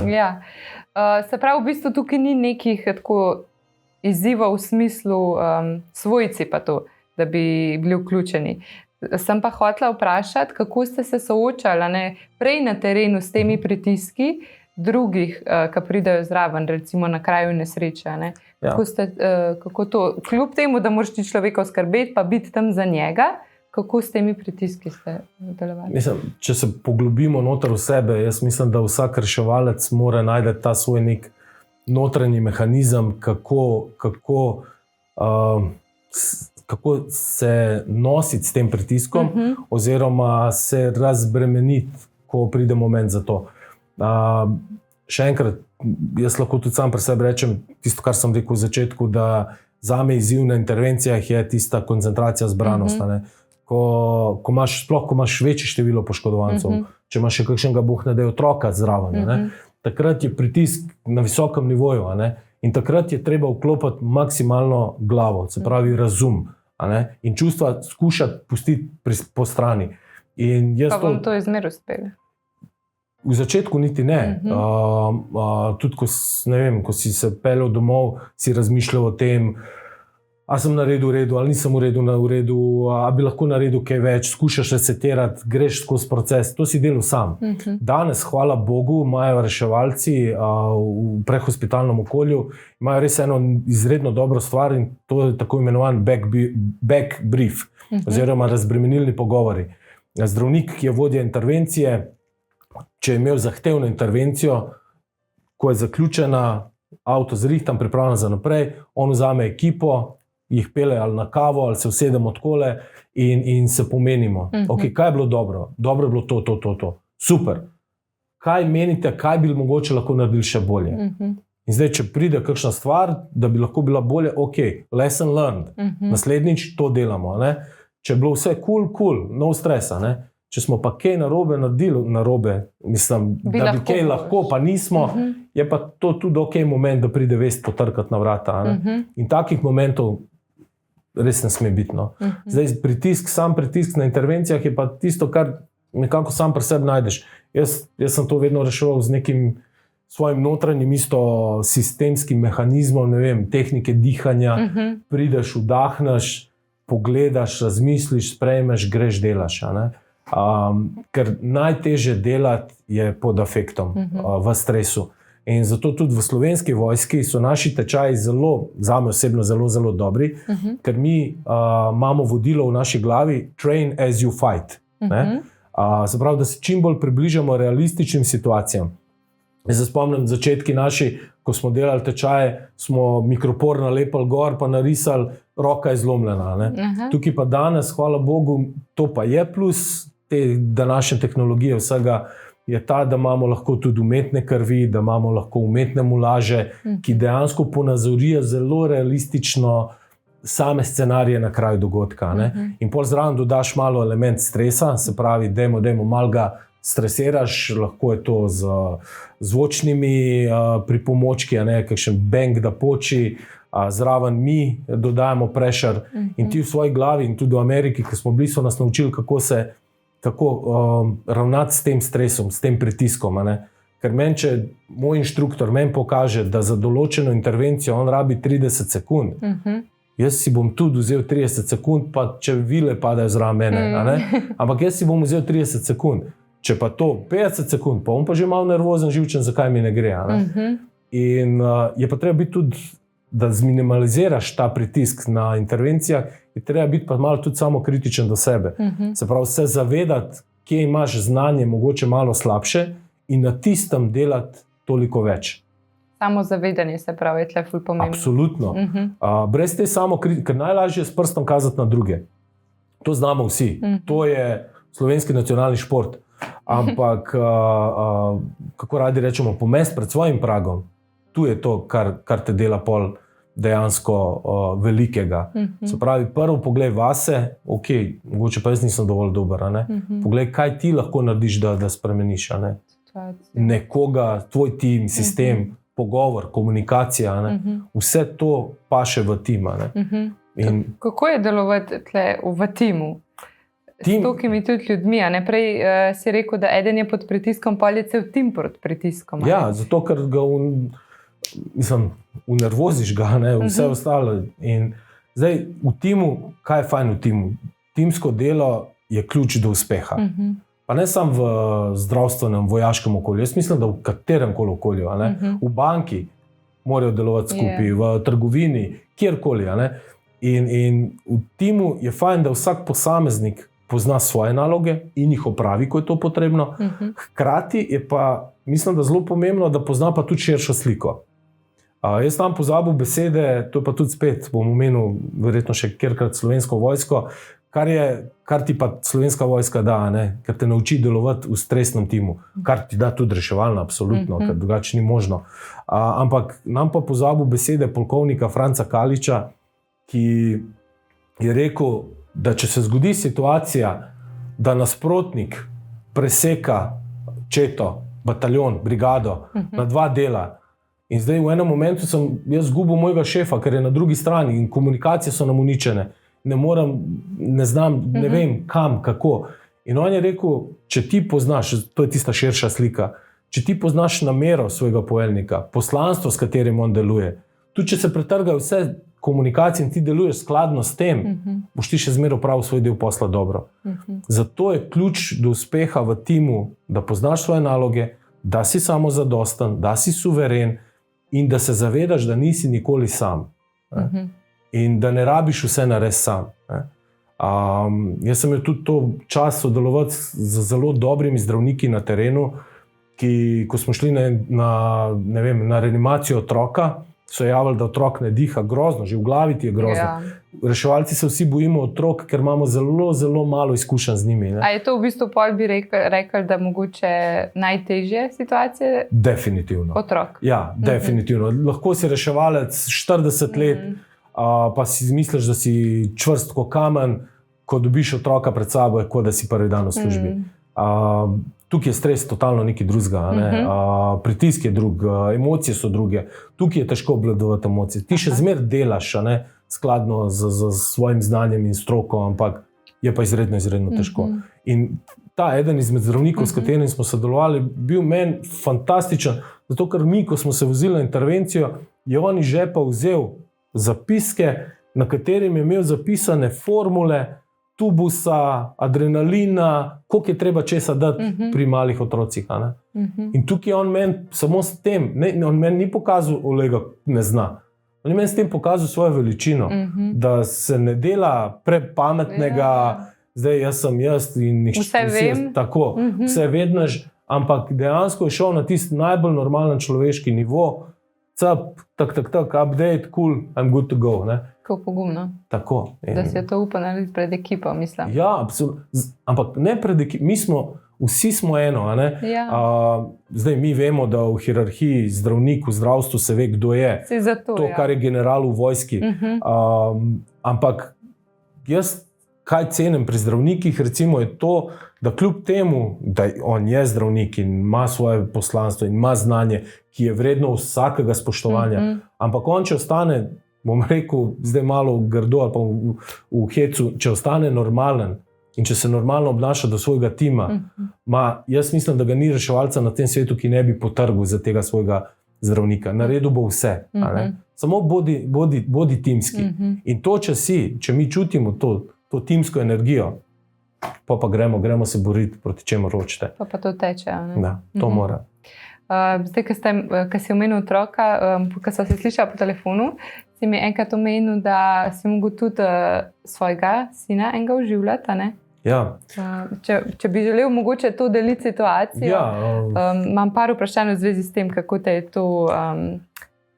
Se pravi, v bistvu tukaj ni nekih tako izzivov v smislu svojci pa to, da bi bili vključeni. Sem pa hotela vprašati, kako ste se soočali prej na terenu s temi pritiski drugih, ki pridejo zraven, recimo na kraju nesreče. Kako to, kljub temu, da moraš ti človeka skrbeti, pa biti tam za njega, kako s temi pritiski ste delovali? Če se poglobimo noter v sebe, jaz mislim, da vsak reševalec mora najti ta svoj nek notranji mehanizem, kako se nositi s tem pritiskom, oziroma se razbremeniti, ko pride moment za to. Še enkrat, jaz lahko tudi sam pri sebi rečem tisto, kar sem rekel v začetku, da zame izziv na intervencijah je tista koncentracija, zbranost. Ko imaš večje število poškodovancev, če imaš še kakšnega Bog ne daj otroka zraven, takrat je pritisk na visokem nivoju, in takrat je treba vklopiti maksimalno glavo, se pravi razum, in čustva skušati pustiti po strani. Pa vam to izmer uspelo? V začetku niti ne. Tudi ko si se peljal domov, si razmišljal o tem, ali sem naredil v redu, ali nisem v redu, ali bi lahko naredil kaj več, skušaš resetirati, greš skozi proces. To si delal sam. Danes, hvala Bogu, imajo reševalci v prehospitalnem okolju, imajo res eno izredno dobro stvar in to je tako imenovan back brief, oziroma razbremenilni pogovori. Zdravnik, ki je vodja intervencije, če je imel zahtevno intervencijo, ko je zaključena, avto zrihtan, pripravljen za naprej, on vzame ekipo, jih pele ali na kavo, ali se usedemo odkole in se pomenimo. Kaj je bilo dobro? Dobro je bilo to. Super. Kaj menite, kaj bi mogoče lahko naredili še bolje? In zdaj, če pride kakšna stvar, da bi lahko bila bolje, lesson learned. Naslednjič to delamo. Če je bilo vse cool, no stresa. Če smo pa kaj narobe, mislim, da bi kaj lahko, pa nismo, je pa to tudi moment, da pride vest potrkati na vrata. In takih momentov res ne sme biti. Zdaj, sam pritisk na intervencijah je pa tisto, kar nekako sam pri sebi najdeš. Jaz sem to vedno reševal z nekim svojim notranjim sistemskim mehanizmom, tehnike dihanja, prideš, vdahneš, pogledaš, razmisliš, sprejmeš, greš, delaš. Ker najtežje delati je pod afektom, v stresu. In zato tudi v Slovenski vojski so naši tečaji zame osebno zelo dobri, ker mi imamo vodilo v naši glavi train as you fight. Se pravi, da se čim bolj približamo realističnim situacijam. Jaz se spomnim začetki naši, ko smo delali tečaje, smo mikropor nalepali gor, pa narisali, roka je zlomljena. Tukaj pa danes, hvala Bogu, to pa je plus te današnje tehnologije vsega, je ta, da imamo lahko tudi umetne krvi, da imamo lahko umetne mulaže, ki dejansko ponazorijo zelo realistično same scenarije na kraju dogodka. In pol zraven dodaš malo element stresa, se pravi, dajmo malo ga stresiraš, lahko je to z zvočnimi pripomočki, kakšen bang da poči, zraven mi dodajamo pressure in ti v svoji glavi in tudi v Ameriki, ki smo bili, so nas naučili, kako ravnati s tem stresom, s tem pritiskom. Ker če moj inštruktor meni pokaže, da za določeno intervencijo on rabi 30 sekund, jaz si bom tudi vzel 30 sekund, pa če vile padajo zraven mene. Ampak jaz si bom vzel 30 sekund. Če pa to 50 sekund, pa on pa že malo nervozen, živčen, zakaj mi ne gre. In je pa treba biti tudi, da zminimaliziraš ta pritisk na intervencijah, je treba biti pa malo tudi samokritičen do sebe. Se pravi, se zavedati, kje imaš znanje mogoče malo slabše in na tistem delati toliko več. Samozavedanje se pravi, je tle ful pomembno. Absolutno. Brez te samokritike, ker najlažje je s prstom kazati na druge. To znamo vsi. To je slovenski nacionalni šport. Ampak, kako radi rečemo, pomest pred svojim pragom, tu je to, kar te dela pol dejansko velikega. Se pravi, prvo poglej vase, mogoče pa jaz nisem dovolj dober. Poglej, kaj ti lahko narediš, da spremeniš. Nekoga, tvoj tim, sistem, pogovor, komunikacija, vse to paše v tim. Kako je delovati tle v timu? S tokimi tudi ljudmi. Prej si rekel, da eden je pod pritiskom, pa je cel tim pod pritiskom. Ja, zato ker ga unervoziš ga, vse ostalo. In zdaj v timu, kaj je fajn v timu? Timsko delo je ključ do uspeha. Pa ne samo v zdravstvenem, vojaškem okolju. Jaz mislim, da v katerem koli okolju. V banki morajo delovati skupaj, v trgovini, kjerkoli. In v timu je fajn, da vsak posameznik pozna svoje naloge in jih opravi, ko je to potrebno. Hkrati je pa, mislim, da zelo pomembno, da pozna pa tudi širšo sliko. Jaz tam pozabil besede, to je pa tudi spet, bom omenil verjetno še kjerkrat Slovensko vojsko, kar ti pa Slovenska vojska da, ne? Ker te nauči delovati v stresnem timu, kar ti da tudi reševalno, absolutno, ker drugače ni možno. Ampak nam pa pozabil besede polkovnika Franca Kaliča, ki je rekel, da če se zgodi situacija, da nasprotnik preseka četo, bataljon, brigado na 2 dela, in zdaj v enem momentu sem jaz izgubil mojega šefa, ker je na drugi strani in komunikacije so nam uničene. Ne morem, ne znam, ne vem kam, kako. In on je rekel, če ti poznaš, to je tista širša slika, če ti poznaš namero svojega poveljnika, poslanstvo, s katerim on deluje, tudi če se pretrgajo vse komunikacije in ti deluješ skladno s tem, boš ti še zmeraj opravil svoj del posla dobro. Zato je ključ do uspeha v timu, da poznaš svoje naloge, da si samozadosten, da si suveren in da se zavedaš, da nisi nikoli sam. In da ne rabiš vse narediti sam. Jaz sem imel tudi to čas sodelovati z zelo dobrimi zdravniki na terenu, ki, ko smo šli na reanimacijo otroka, so javili, da otrok ne diha, grozno, že v glavi ti je grozno. Ja. Reševalci se vsi bojimo otrok, ker imamo zelo, zelo malo izkušenj z njimi. Ne? A je to v bistvu pol bi rekel, da mogoče najtežje situacije? Definitivno. Otrok. Ja, definitivno. Lahko si reševalec 40 let, pa si misliš, da si čvrst kot kamen, ko dobiš otroka pred sabo, je kot da si prvi dan v službi. Tukaj je stres totalno nekaj drugega, pritisk je drug, emocije so druge, tukaj je težko obvladovati emocije. Ti še zmeraj delaš, skladno z svojim znanjem in stroko, ampak je pa izredno težko. In ta eden izmed zdravnikov, s katerim smo sodelovali, bil meni fantastičen, zato ker mi, ko smo se vozili na intervencijo, je on iz žepa vzel zapiske, na katerim je imel zapisane formule tubusa, adrenalina, koliko je treba česa dati pri malih otrocih. In tukaj je on meni samo s tem, on meni ni pokazal, Olega ne zna. On je meni s tem pokazal svojo veličino, da se ne dela prepametnega, zdaj jaz sem jaz in vse vem. Tako, vse vednež, ampak dejansko je šel na tisti najbolj normalen človeški nivo, tak, update, cool, I'm good to go. Kako pogumno. Tako. Da si je to upal narediti pred ekipo, mislim. Ja, absolutno. Ampak ne pred ekipo, vsi smo eno. Ja. Zdaj mi vemo, da v hierarhiji zdravnik v zdravstvu se ve, kdo je. Zato, to, kar je general v vojski. Ampak jaz, kaj cenim pri zdravnikih, recimo je to, da kljub temu, da on je zdravnik in ima svoje poslanstvo in ima znanje, ki je vredno vsakega spoštovanja, ampak on, če ostane, bom rekel, zdaj malo grdo ali pa v hecu, če ostane normalen in če se normalno obnaša do svojega tima, jaz mislim, da ga ni reševalca na tem svetu, ki ne bi potrgal za tega svojega zdravnika. Naredil bo vse. Samo bodi timski. In to, če mi čutimo to timsko energijo, pa gremo se boriti proti čemu hočete. Pa to teče. Da, to mora. Zdaj, ko si omenil otroka, ko so se slišali po telefonu, si mi enkrat omenil, da si mogel tudi svojega sina enega oživljati, ne? Ja. Če bi želel mogoče to deliti situacijo, imam par vprašanj v zvezi s tem, kako te je to,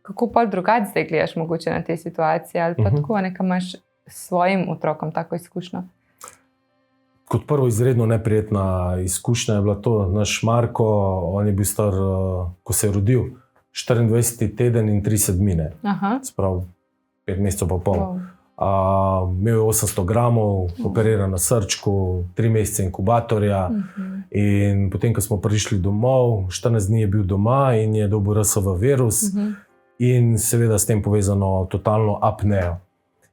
kako pa drugače zdaj gledaš mogoče na te situacije, ali pa tako, nekaj imaš s svojim otrokom tako izkušnjo? Kot prvo izredno neprijetna izkušnja je bila to. Naš Marko, on je bil star, ko se je rodil, 24. teden in 3 sedmine. Sprav 5 mesecev pa pol. Imel je 800 gramov, operiran na srčku, 3 mesece inkubatorja. In potem, ko smo prišli domov, 14 dni je bil doma in je dobil RSV virus in seveda s tem povezano totalno apnejo.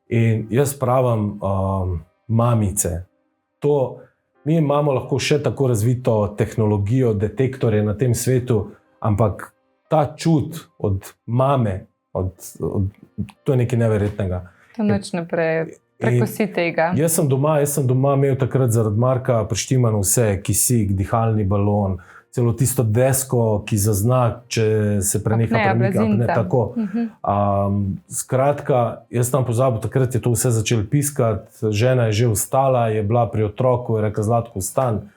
In jaz pravim, mamice, mi imamo lahko še tako razvito tehnologijo, detektorje na tem svetu, ampak ta čut od mame, to je nekaj neverjetnega. To nič ne prekosi tega. Jaz sem doma imel takrat zaradi Marka prištimano vse, kisik, dihalni balon, celo tisto desko, ki zazna, če se preneha premika. Tako. Skratka, jaz tam pozabil, takrat je to vse začelo piskati, žena je že vstala, je bila pri otroku, je rekla: Zlatko, vstan.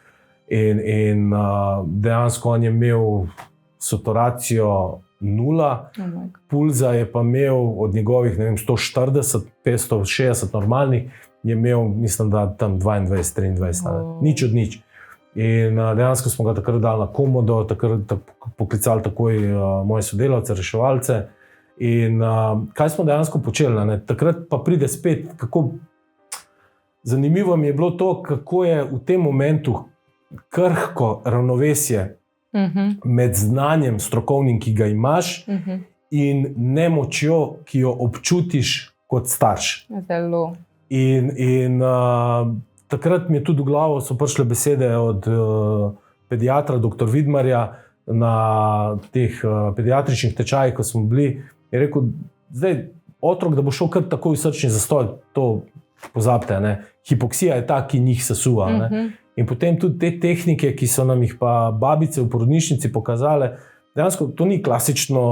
In dejansko on je imel saturacijo 0, pulza je pa imel od njegovih 140, 560 normalnih, je imel, mislim, da tam 22-23, nič od nič. In dejansko smo ga takrat dali na komodo, takrat poklicali takoj moje sodelavce, reševalce. In kaj smo dejansko počeli? Ne? Takrat pa pride spet, kako zanimivo mi je bilo to, kako je v tem momentu krhko ravnovesje med znanjem strokovnim, ki ga imaš, in nemočjo, ki jo občutiš kot starš. Zelo. In takrat mi je tudi v glavo so prišle besede od pediatra, dr. Vidmarja, na teh pediatričnih tečajih, ko smo bili. Je rekel, zdaj otrok, da bo šel kar takoj v srčni zastoj, to pozabite. Ne? Hipoksija je ta, ki njih sesuva. In potem tudi te tehnike, ki so nam jih pa babice v porodnišnici pokazale, dejansko to ni klasično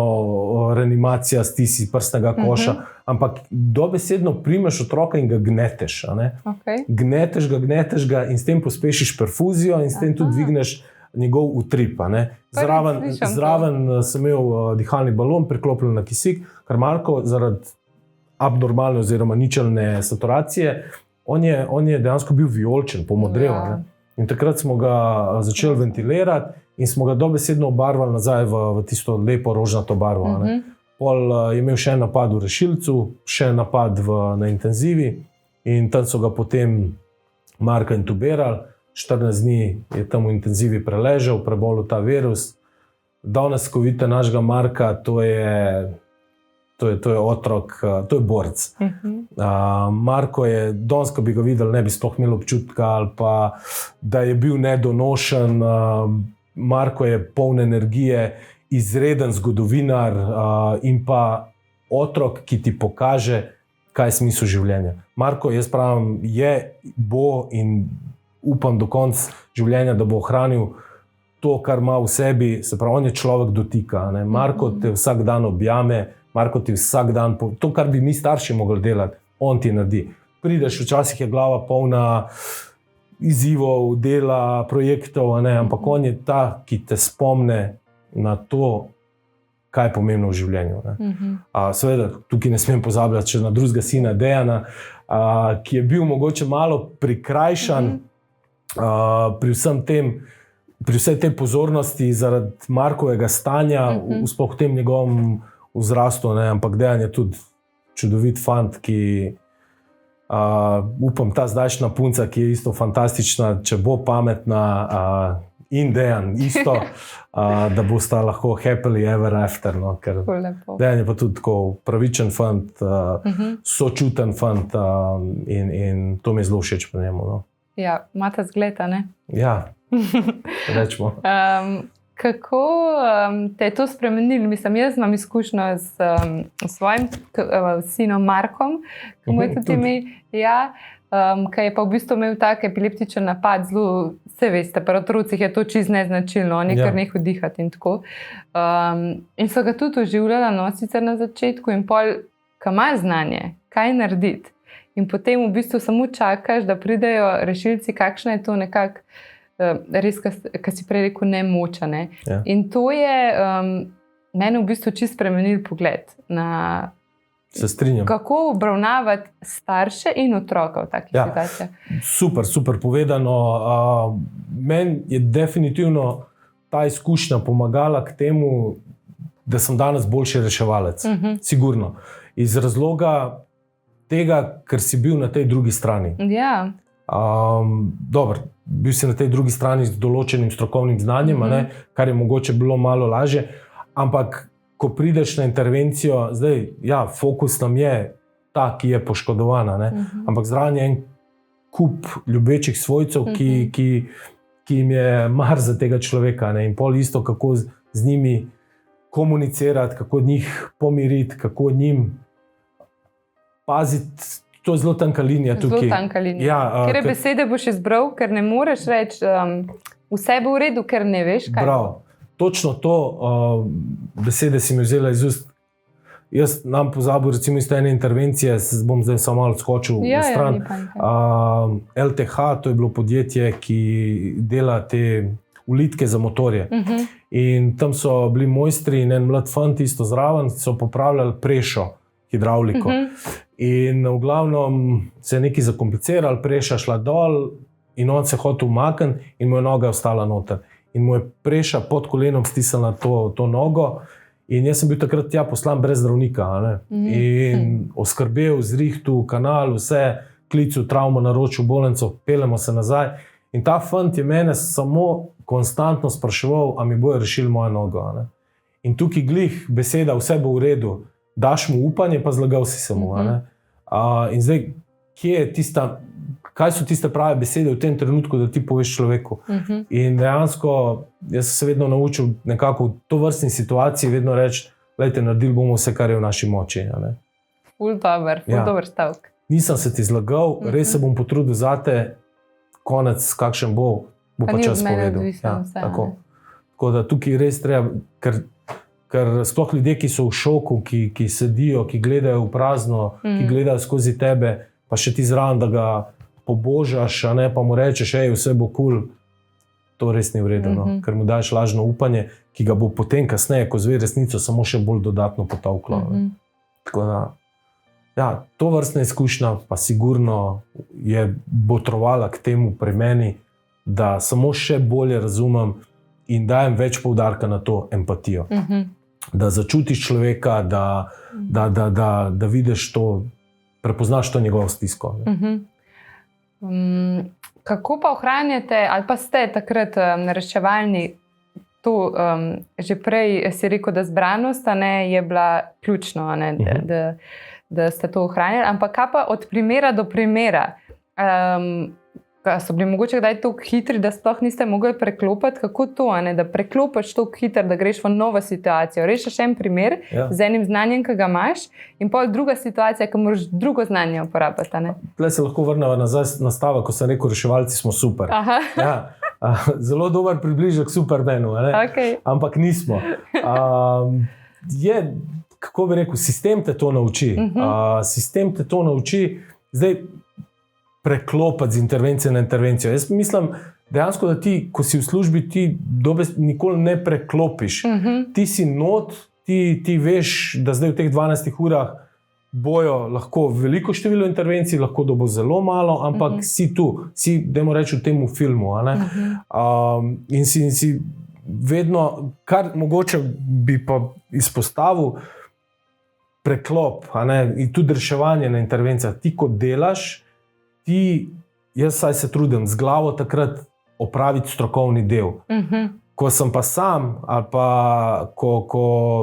reanimacija stisi prstnega koša, ampak dobesedno primeš otroka in ga gneteš. Gneteš ga in s tem pospešiš perfuzijo in s tem tudi dvigneš njegov utrip. Zraven sem imel dihalni balon priklopljen na kisik, ker Marko zaradi abnormalne oziroma ničelne saturacije, on je dejansko bil vijoličen, pomodrel. In takrat smo ga začeli ventilirati in smo ga dobesedno obarvali nazaj v tisto lepo rožnato barvo. Pol je imel še en napad v rešilcu, še en napad na intenzivi in tam so ga potem Marka intubirali. 14 dni je tam v intenzivi preležal, prebolel ta virus. Danes, ko vidite našega Marka, to je otrok, to je borc. Marko je, danes, ko bi ga videli, ne bi sploh imel občutka, ali pa da je bil nedonošen. Marko je poln energije, izreden zgodovinar in pa otrok, ki ti pokaže, kaj je smisel življenja. Marko, jaz pravim, bo in upam do konca življenja, da bo ohranil to, kar ima v sebi, se pravi, on je človek dotika. Ne? Marko te vsak dan objame, Marko ti vsak dan, to, kar bi mi starši mogli delati, on ti naredi. Prideš, včasih je glava polna izzivov, dela, projektov, ampak on je ta, ki te spomne na to, kaj je pomembno v življenju. Seveda, tukaj ne smem pozabljati še na drugega sina Dejana, ki je bil mogoče malo prikrajšan pri vsej tej pozornosti zaradi Markovega stanja, sploh v tem njegovem vzrastu, ampak Dejan je tudi čudovit fant, ki upam, ta zdajšnja punca, ki je isto fantastična, če bo pametna, in Dejan isto, da bosta lahko happily ever after. No? Ker Dejan je pa tudi tako pravičen fant, sočuten fant in to mi je zelo všeč pri njemu. No? Ja, imate zgleda, ne? Ja, rečemo. Kako te je to spremenilo? Mislim, jaz imam izkušnjo s svojim sinom Markom, ki mu je tudi ime, ki je pa v bistvu imel tak epileptičen napad, zelo, vse veste, pri otrocih je to čisto neznačilno, on je kar nehal dihati in tako. In so ga tudi oživljala, no, sicer na začetku in pol, ko imaš znanje, kaj narediti. In potem v bistvu samo čakaš, da pridejo rešilci, kakšna je to nekako, res, kar si prej rekel, nemoča. Ne? Ja. In to je meni v bistvu čisto spremenil pogled na se strinjam. Kako obravnavati starše in otroka v takih situacijah. Super povedano. Meni je definitivno ta izkušnja pomagala k temu, da sem danes boljši reševalec. Sigurno. Iz razloga tega, ker si bil na tej drugi strani. Ja. Dobro, bil si na tej drugi strani z določenim strokovnim znanjem, kar je mogoče bilo malo lažje, ampak ko prideš na intervencijo, zdaj, fokus nam je ta, ki je poškodovana, ampak zraven je en kup ljubečih svojcev, ki jim je mar za tega človeka, in pol isto, kako z njimi komunicirati, kako njih pomiriti, kako njim paziti, to je zelo tanka linija tukaj. Zelo tanka linija. Ker besede boš izbral, ker ne moreš reči, vse bo v redu, ker ne veš, kaj. Prav, točno to, besede si mi vzela iz ust. Jaz nam pozabil, recimo iz ene intervencije, bom zdaj samo malo skočil na stran. LTH, to je bilo podjetje, ki dela te ulitke za motorje. In tam so bili mojstri in en mlad fant isto zraven, so popravljali prešo hidravliko. In v glavnem se je nekaj zakompliciral, Preša šla dol in on se hotel umakniti in mu je noga ostala noter. In mu je Preša pod kolenom stisnila to nogo in jaz sem bil takrat tja poslan brez zdravnika. In oskrbel, zrihtu, kanal, vse, klicu, travmo, naročil bolnico, peljemo se nazaj. In ta fant je mene samo konstantno spraševal, a mi bojo rešili mojo nogo. In tukaj glih beseda, vse bo v redu, daš mu upanje, pa zlagal si se mu. In zdaj, kje je tista, kaj so tiste prave besede v tem trenutku, da ti poveš človeku? In dejansko, jaz sem se vedno naučil nekako v to vrstni situaciji vedno reči, lejte, naredili bomo vse, kar je v naši moči. Ful dober stavek. Nisem se ti zlagal, res se bom potrudil zate, konec, kakšen bo pa čas povedal. Tako da tukaj res treba, ker sploh ljudje, ki so v šoku, ki sedijo, ki gledajo v prazno, ki gledajo skozi tebe, pa še ti zraven, da ga pobožaš, pa mu rečeš, vse bo kul, to res ni v redu, ker mu daš lažno upanje, ki ga bo potem kasneje, ko zve resnico, samo še bolj dodatno potavklo. Tako da, to vrstna izkušnja pa sigurno je botrovala k temu pri meni, da samo še bolje razumem in dajem več poudarka na to empatijo. Da začutiš človeka, da vidiš to, prepoznaš to njegovo stisko. Kako pa ohranjate, ali pa ste takrat reševalni, tu že prej si rekel, da zbranost je bila ključno, da ste to ohranjali, ampak kaj pa od primera do primera? So bili mogoče kdaj tako hitri, da sploh niste mogli preklopiti? Kako to, da preklopiš tako hitro, da greš v novo situacijo? Rešiš en primer z enim znanjem, ki ga imaš, in pol druga situacija, ki moraš drugo znanje uporabiti. Tle se lahko vrnemo nazaj na stavek, ko sem rekel, reševalci smo super. Zelo dober približek Supermanu, ampak nismo. Kako bi rekel, sistem te to nauči. Sistem te to nauči. Zdaj, preklopiti z intervencije na intervencijo. Jaz mislim, dejansko, da ti, ko si v službi, ti nikoli ne preklopiš. Ti si not, ti veš, da zdaj v teh 12 urah bojo lahko veliko število intervencij, lahko da bo zelo malo, ampak si tu, si, dajmo reči, v tem filmu. In si vedno, kar mogoče bi pa izpostavil, preklop, in tudi reševanje na intervencijah. Ti, ko delaš, jaz saj se trudim z glavo takrat opraviti strokovni del. Ko sem pa sam, ali pa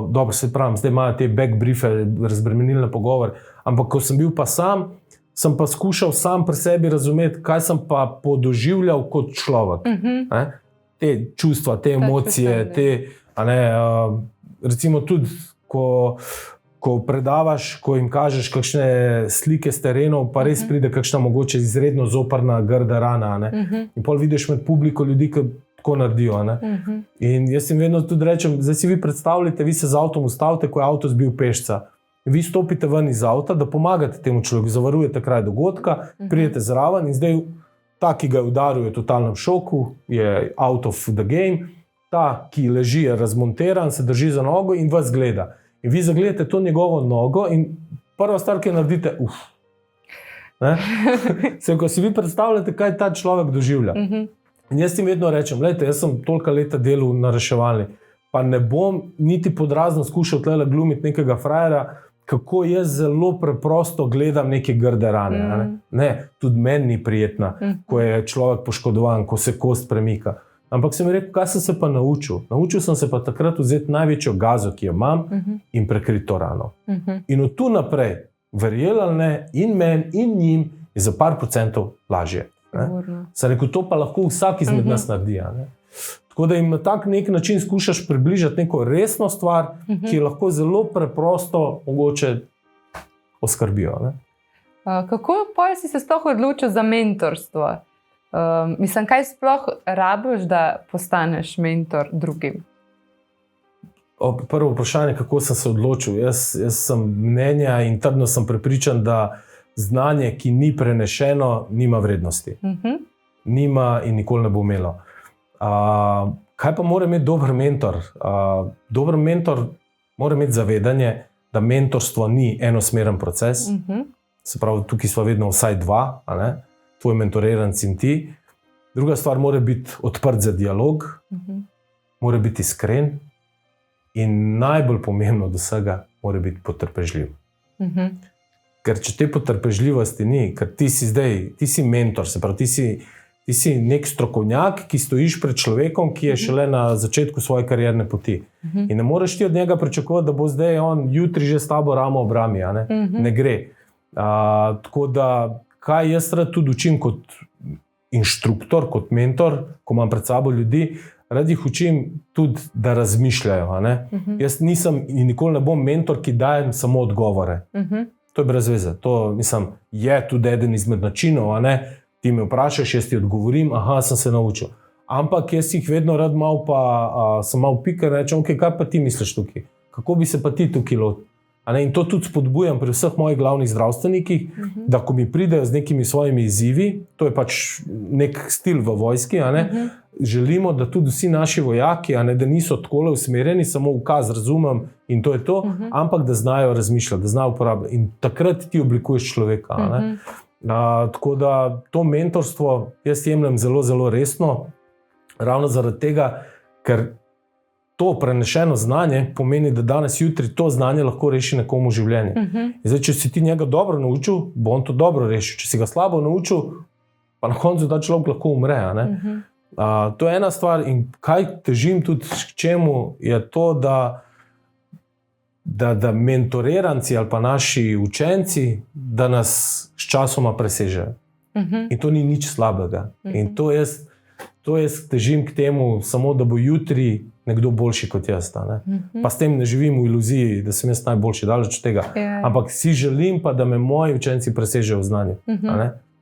dobro se pravim, zdaj imajo te backbriefe, razbremenilne pogovore, ampak ko sem bil pa sam, sem pa skušal sam pri sebi razumeti, kaj sem pa podoživljal kot človek. Te čustva, te emocije, recimo tudi, ko predavaš, ko jim kažeš kakšne slike s terenov, pa res pride kakšna mogoče izredno zoprna, grda rana. In pol vidiš med publiko ljudi, ki tako naredijo. In jaz jim vedno tudi rečem, zdaj si vi predstavljate, vi se z avtom ustavite, ko je avto zbil pešca. Vi stopite ven iz avta, da pomagate temu človeku, zavarujete kraj dogodka, pridete zraven in zdaj ta, ki ga je udaril, je v totalnem šoku, je out of the game, ta, ki leži, je razmonteran, se drži za nogo in vas gleda. In vi zagledate to njegovo nogo in prva stvar, ki jo naredite, ko si vi predstavljate, kaj ta človek doživlja. In jaz jim vedno rečem, lejte, jaz sem toliko leta delal na reševalni, pa ne bom niti podrazno skušal tlele glumiti nekega frajera, kako jaz zelo preprosto gledam neke grde rane. Ne, tudi meni ni prijetna, ko je človek poškodovan, ko se kost premika. Ampak sem rekel, kaj sem se pa naučil? Naučil sem se pa takrat vzeti največjo gazo, ki jo imam, in prekriti to rano. In od tu naprej, verjeli ali ne, in meni, in njim, je za par procentov lažje. Sem rekel, to pa lahko vsak izmed nas naredi. Tako da jim na tak nek način skušaš približati neko resno stvar, ki je lahko zelo preprosto mogoče oskrbijo. Kako pa si se sploh odločil za mentorstvo? Mislim, kaj sploh rabiš, da postaneš mentor drugim? Prvo vprašanje, kako sem se odločil. Jaz sem mnenja in trdno sem prepričan, da znanje, ki ni prenešeno, nima vrednosti. Nima in nikoli ne bo imelo. Kaj pa mora imeti dober mentor? Dober mentor mora imeti zavedanje, da mentorstvo ni enosmeren proces. Se pravi, tukaj smo vedno vsaj dva, a ne? Tvoj mentoriranc in ti. Druga stvar, mora biti odprt za dialog, mora biti iskren in najbolj pomembno od vsega, mora biti potrpežljiv. Ker če te potrpežljivosti ni, ker ti si mentor, se pravi, ti si nek strokovnjak, ki stojiš pred človekom, ki je šele na začetku svoje karierne poti. In ne moreš ti od njega pričakovati, da bo zdaj on jutri že s tabo ramo ob rami, a ne? Ne gre. Tako da, kaj jaz rad tudi učim kot inštruktor, kot mentor, ko imam pred sabo ljudi, rad jih učim tudi, da razmišljajo. A ne? Jaz nisem in nikoli ne bom mentor, ki dajem samo odgovore. To je brez veze. To, mislim, je tudi eden izmed načinov, a ne? Ti me vprašaš, jaz ti odgovorim, aha, sem se naučil. Ampak jaz jih vedno rad malo pa sem malo pikar, rečem, okay, kaj pa ti misliš tukaj? Kako bi se pa ti tukaj lotil? In to tudi spodbujam pri vseh mojih glavnih zdravstvenikih, da ko mi pridejo z nekimi svojimi izzivi, to je pač nek stil v vojski, a ne? Želimo, da tudi vsi naši vojaki, a ne, da niso takole usmerjeni, samo ukaz razumem in to je to, ampak da znajo razmišljati, da znajo uporabljati. In takrat ti oblikuješ človeka. A ne? Tako da to mentorstvo jaz jemljem zelo, zelo resno, ravno zaradi tega, ker to prenešeno znanje pomeni, da danes, jutri to znanje lahko reši nekomu življenje. Zdaj, če si ti njega dobro naučil, bo on to dobro rešil. Če si ga slabo naučil, pa na koncu ta človek lahko umre. A ne? To je ena stvar in kaj težim tudi k čemu je to, da mentoriranci ali pa naši učenci, da nas s časoma presežejo. In to ni nič slabega. In to jaz težim k temu, samo da bo jutri nekdo boljši kot jaz. Pa s tem ne živim v iluziji, da sem jaz najboljši, daleč od tega. Ampak si želim pa, da me moji učenci presežejo v znanju.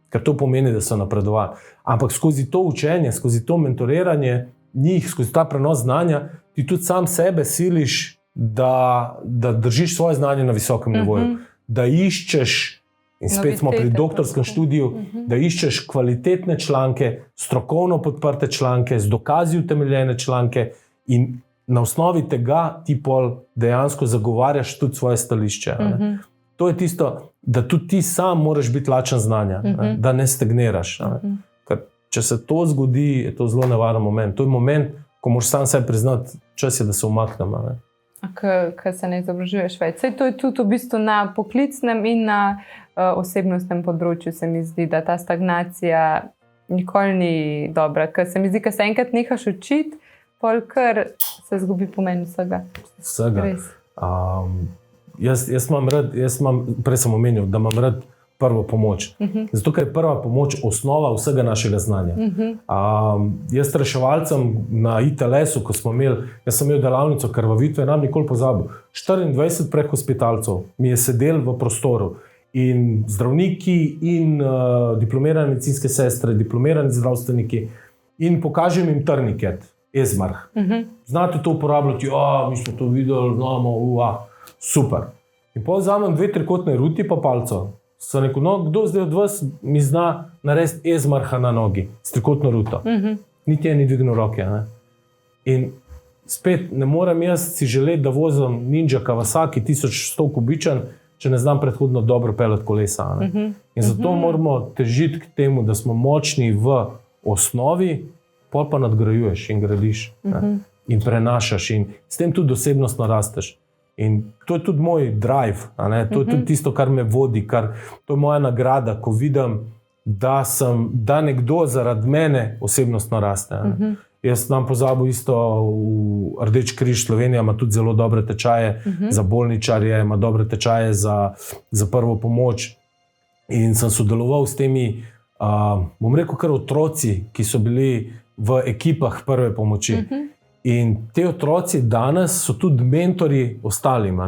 Ker to pomeni, da so napredovali. Ampak skozi to učenje, skozi to mentoriranje njih, skozi ta prenos znanja, ti tudi sam sebe siliš, da držiš svoje znanje na visokem nivoju. Da iščeš, in spet smo pri doktorskem študiju, da iščeš kvalitetne članke, strokovno podprte članke, z dokazi utemeljene članke in na osnovi tega ti pol dejansko zagovarjaš tudi svoje stališče. To je tisto, da tudi ti sam moraš biti lačen znanja, da ne stagniraš. Ker če se to zgodi, je to zelo nevaren moment. To je moment, ko moraš sam sebi priznati, čas je, da se umaknem. Ker se ne izobražuješ več. Saj to je tudi v bistvu na poklicnem in na osebnostnem področju, se mi zdi, da ta stagnacija nikoli ni dobra. Ker se mi zdi, da se enkrat nehaš učiti, pol kar se zgubi pomen vsega. Vsega. Jaz imam rad, prej sem omenil, da imam rad prvo pomoč. Zato, ker je prva pomoč osnova vsega našega znanja. Jaz reševalcem na ITLS-u, ko smo imeli, jaz sem imel delavnico krvavitve, nam nikoli pozabil. 24 prehospitalcev mi je sedel v prostoru in zdravniki in diplomirane medicinske sestre, diplomirani zdravstveniki in pokažem jim trniket, Esmarh. Znate to uporabljati? Ja, mi smo to videli, znamo, super. In potem vzamem 2 trikotne ruti pa palco. Sem rekel, no, kdo zdaj od vas mi zna narediti Esmarha na nogi s trikotno ruto? Niti ni dvignil roke. Ne? In spet ne morem jaz si želeti, da vozim Ninja Kawasaki 1100 kubičan, če ne znam predhodno dobro peljati kolesa. Ne? In zato moramo težiti k temu, da smo močni v osnovi, pol pa nadgrajuješ in gradiš. In prenašaš in s tem tudi osebnostno rasteš. In to je tudi moj drive, to je tudi tisto, kar me vodi, to je moja nagrada, ko vidim, da nekdo zaradi mene osebnostno raste. Jaz nam pozabil isto, v Rdeči križ Slovenija ima tudi zelo dobre tečaje za bolničarje, ima dobre tečaje za prvo pomoč. In sem sodeloval s temi, bom rekel, kar otroci, ki so bili v ekipah prve pomoči. In te otroci danes so tudi mentori ostalim.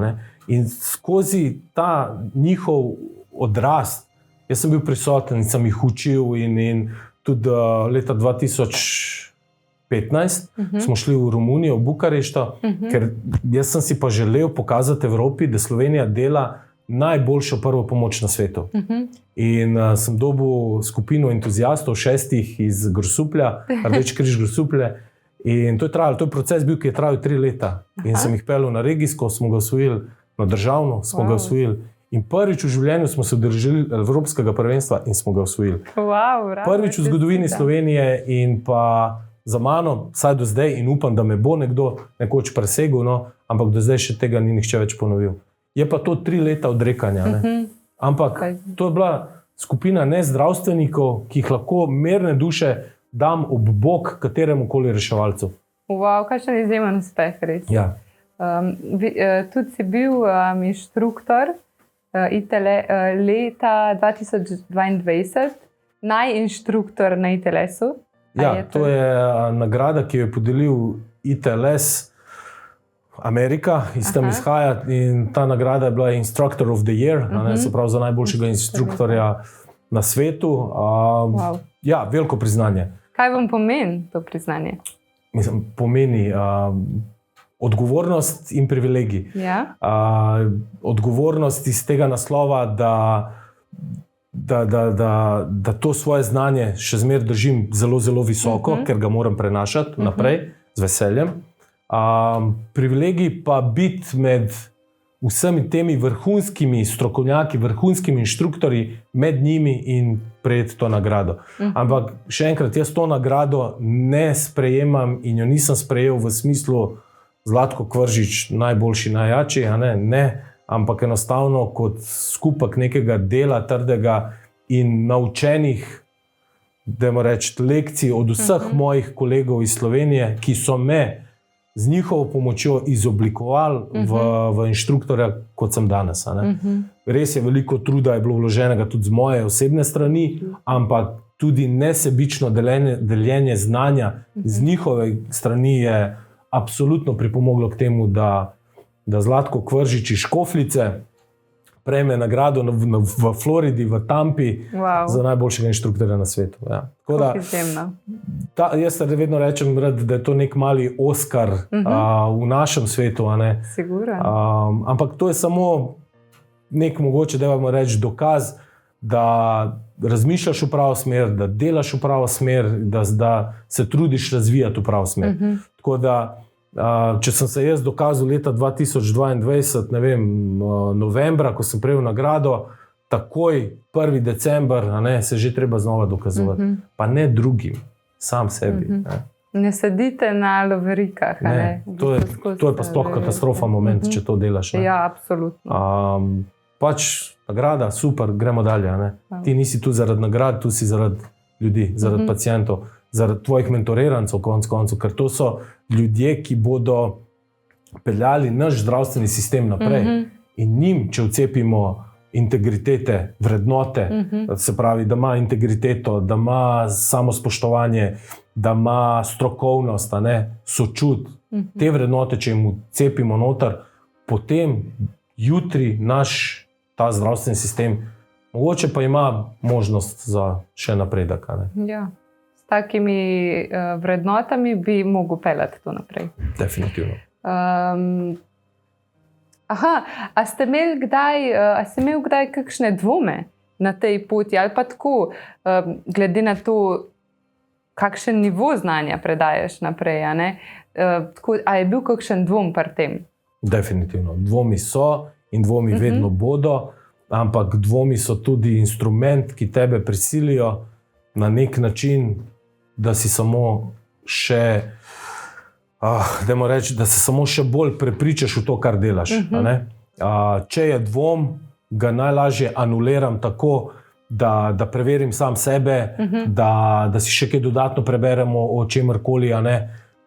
In skozi ta njihov odrast, jaz sem bil prisoten in sem jih učil in tudi leta 2015 smo šli v Romunijo, v Bukarešto, ker jaz sem si pa želel pokazati Evropi, da Slovenija dela najboljšo prvo pomoč na svetu. In sem dobil skupino entuzijastov, 6 iz Grosuplja, Rdeči križ Grosuplje. In to je trajalo, to je proces bil, ki je trajal 3 leta. In sem jih peljal na regijsko, smo ga osvojili na državno smo ga osvojili. In prvič v življenju smo se udeležili Evropskega prvenstva in smo ga osvojili. Prvič v zgodovini Slovenije in pa za mano, vsaj do zdaj, in upam, da me bo nekdo nekoč presegel, no, ampak do zdaj še tega ni nihče več ponovil. Je pa to 3 leta odrekanja. Ampak to je bila skupina nezdravstvenikov, ki jih lahko mirne duše dam ob bok kateremu koli reševalcu. Kakšen izjemen uspeh, res. Ja. Tudi si bil inštruktor ITL leta 2022, najinštruktor na ITLS-u. Ja, to je nagrada, ki jo je podelil ITLS Amerika, iz tam izhaja, in ta nagrada je bila Instructor of the Year, se pravi za najboljšega inštruktorja na svetu. Ja, veliko priznanje. Kaj vam pomeni to priznanje? Mislim, pomeni odgovornost in privilegij. Ja. Odgovornost iz tega naslova, da to svoje znanje še zmeraj držim zelo, zelo visoko, ker ga moram prenašati naprej z veseljem. Privilegij pa biti med vsemi temi vrhunskimi strokovnjaki, vrhunskimi inštruktorji, med njimi in prejeti to nagrado. Ampak še enkrat, jaz to nagrado ne sprejemam in jo nisem sprejel v smislu Zlatko Kvržič, najboljši, najjači, ne, ampak enostavno kot skupek nekega dela, trdega in naučenih, dajmo reči, lekcij od vseh mojih kolegov iz Slovenije, ki so me z njihovo pomočjo izoblikovali v inštruktorja, kot sem danes. Res je, veliko truda je bilo vloženega tudi z moje osebne strani, ampak tudi nesebično deljenje znanja z njihove strani je absolutno pripomoglo k temu, da Zlatko Kvržič iz Škofljice prejme nagrado v Floridi, v Tampi, za najboljšega inštruktorja na svetu. Ja. Jaz vedno rečem, da je to nek mali Oskar v našem svetu. Ampak to je samo nek mogoče, da vam reči, dokaz, da razmišljaš v pravo smer, da delaš v pravo smer, da se trudiš razvijati v pravo smer. Tako da, če sem se jaz dokazal leta 2022, ne vem, novembra, ko sem prejel nagrado, takoj 1. december, se že treba znova dokazovati. Pa ne drugim, sam sebi. Ne sedite na loverikah. To je pa sploh katastrofa moment, če to delaš. Ja, absolutno. Pač nagrada, super, gremo dalje. Ti nisi tu zaradi nagrad, tu si zaradi ljudi, zaradi pacientov, zaradi tvojih mentorirancev, konec koncev, ker to so ljudje, ki bodo peljali naš zdravstveni sistem naprej. In njim, če vcepimo integritete, vrednote, se pravi, da ima integriteto, da ima samospoštovanje, da ima strokovnost, sočut, te vrednote, če jim vcepimo noter, potem jutri naš ta zdravstveni sistem mogoče pa ima možnost za še napredek. Ja. S takimi vrednotami bi mogel peljati to naprej. Definitivno. A ste imeli kdaj kakšne dvome na tej poti, ali pa tako, glede na to, kakšen nivo znanja predajaš naprej, a je bil kakšen dvom pri tem? Definitivno. Dvomi so in dvomi vedno bodo, ampak dvomi so tudi instrument, ki tebe prisilijo na nek način, da si samo še, dajmo reči, da se samo še bolj prepričaš v to, kar delaš. Če je dvom, ga najlažje anuliram tako, da preverim sam sebe, da si še kaj dodatno preberemo o čemerkoli,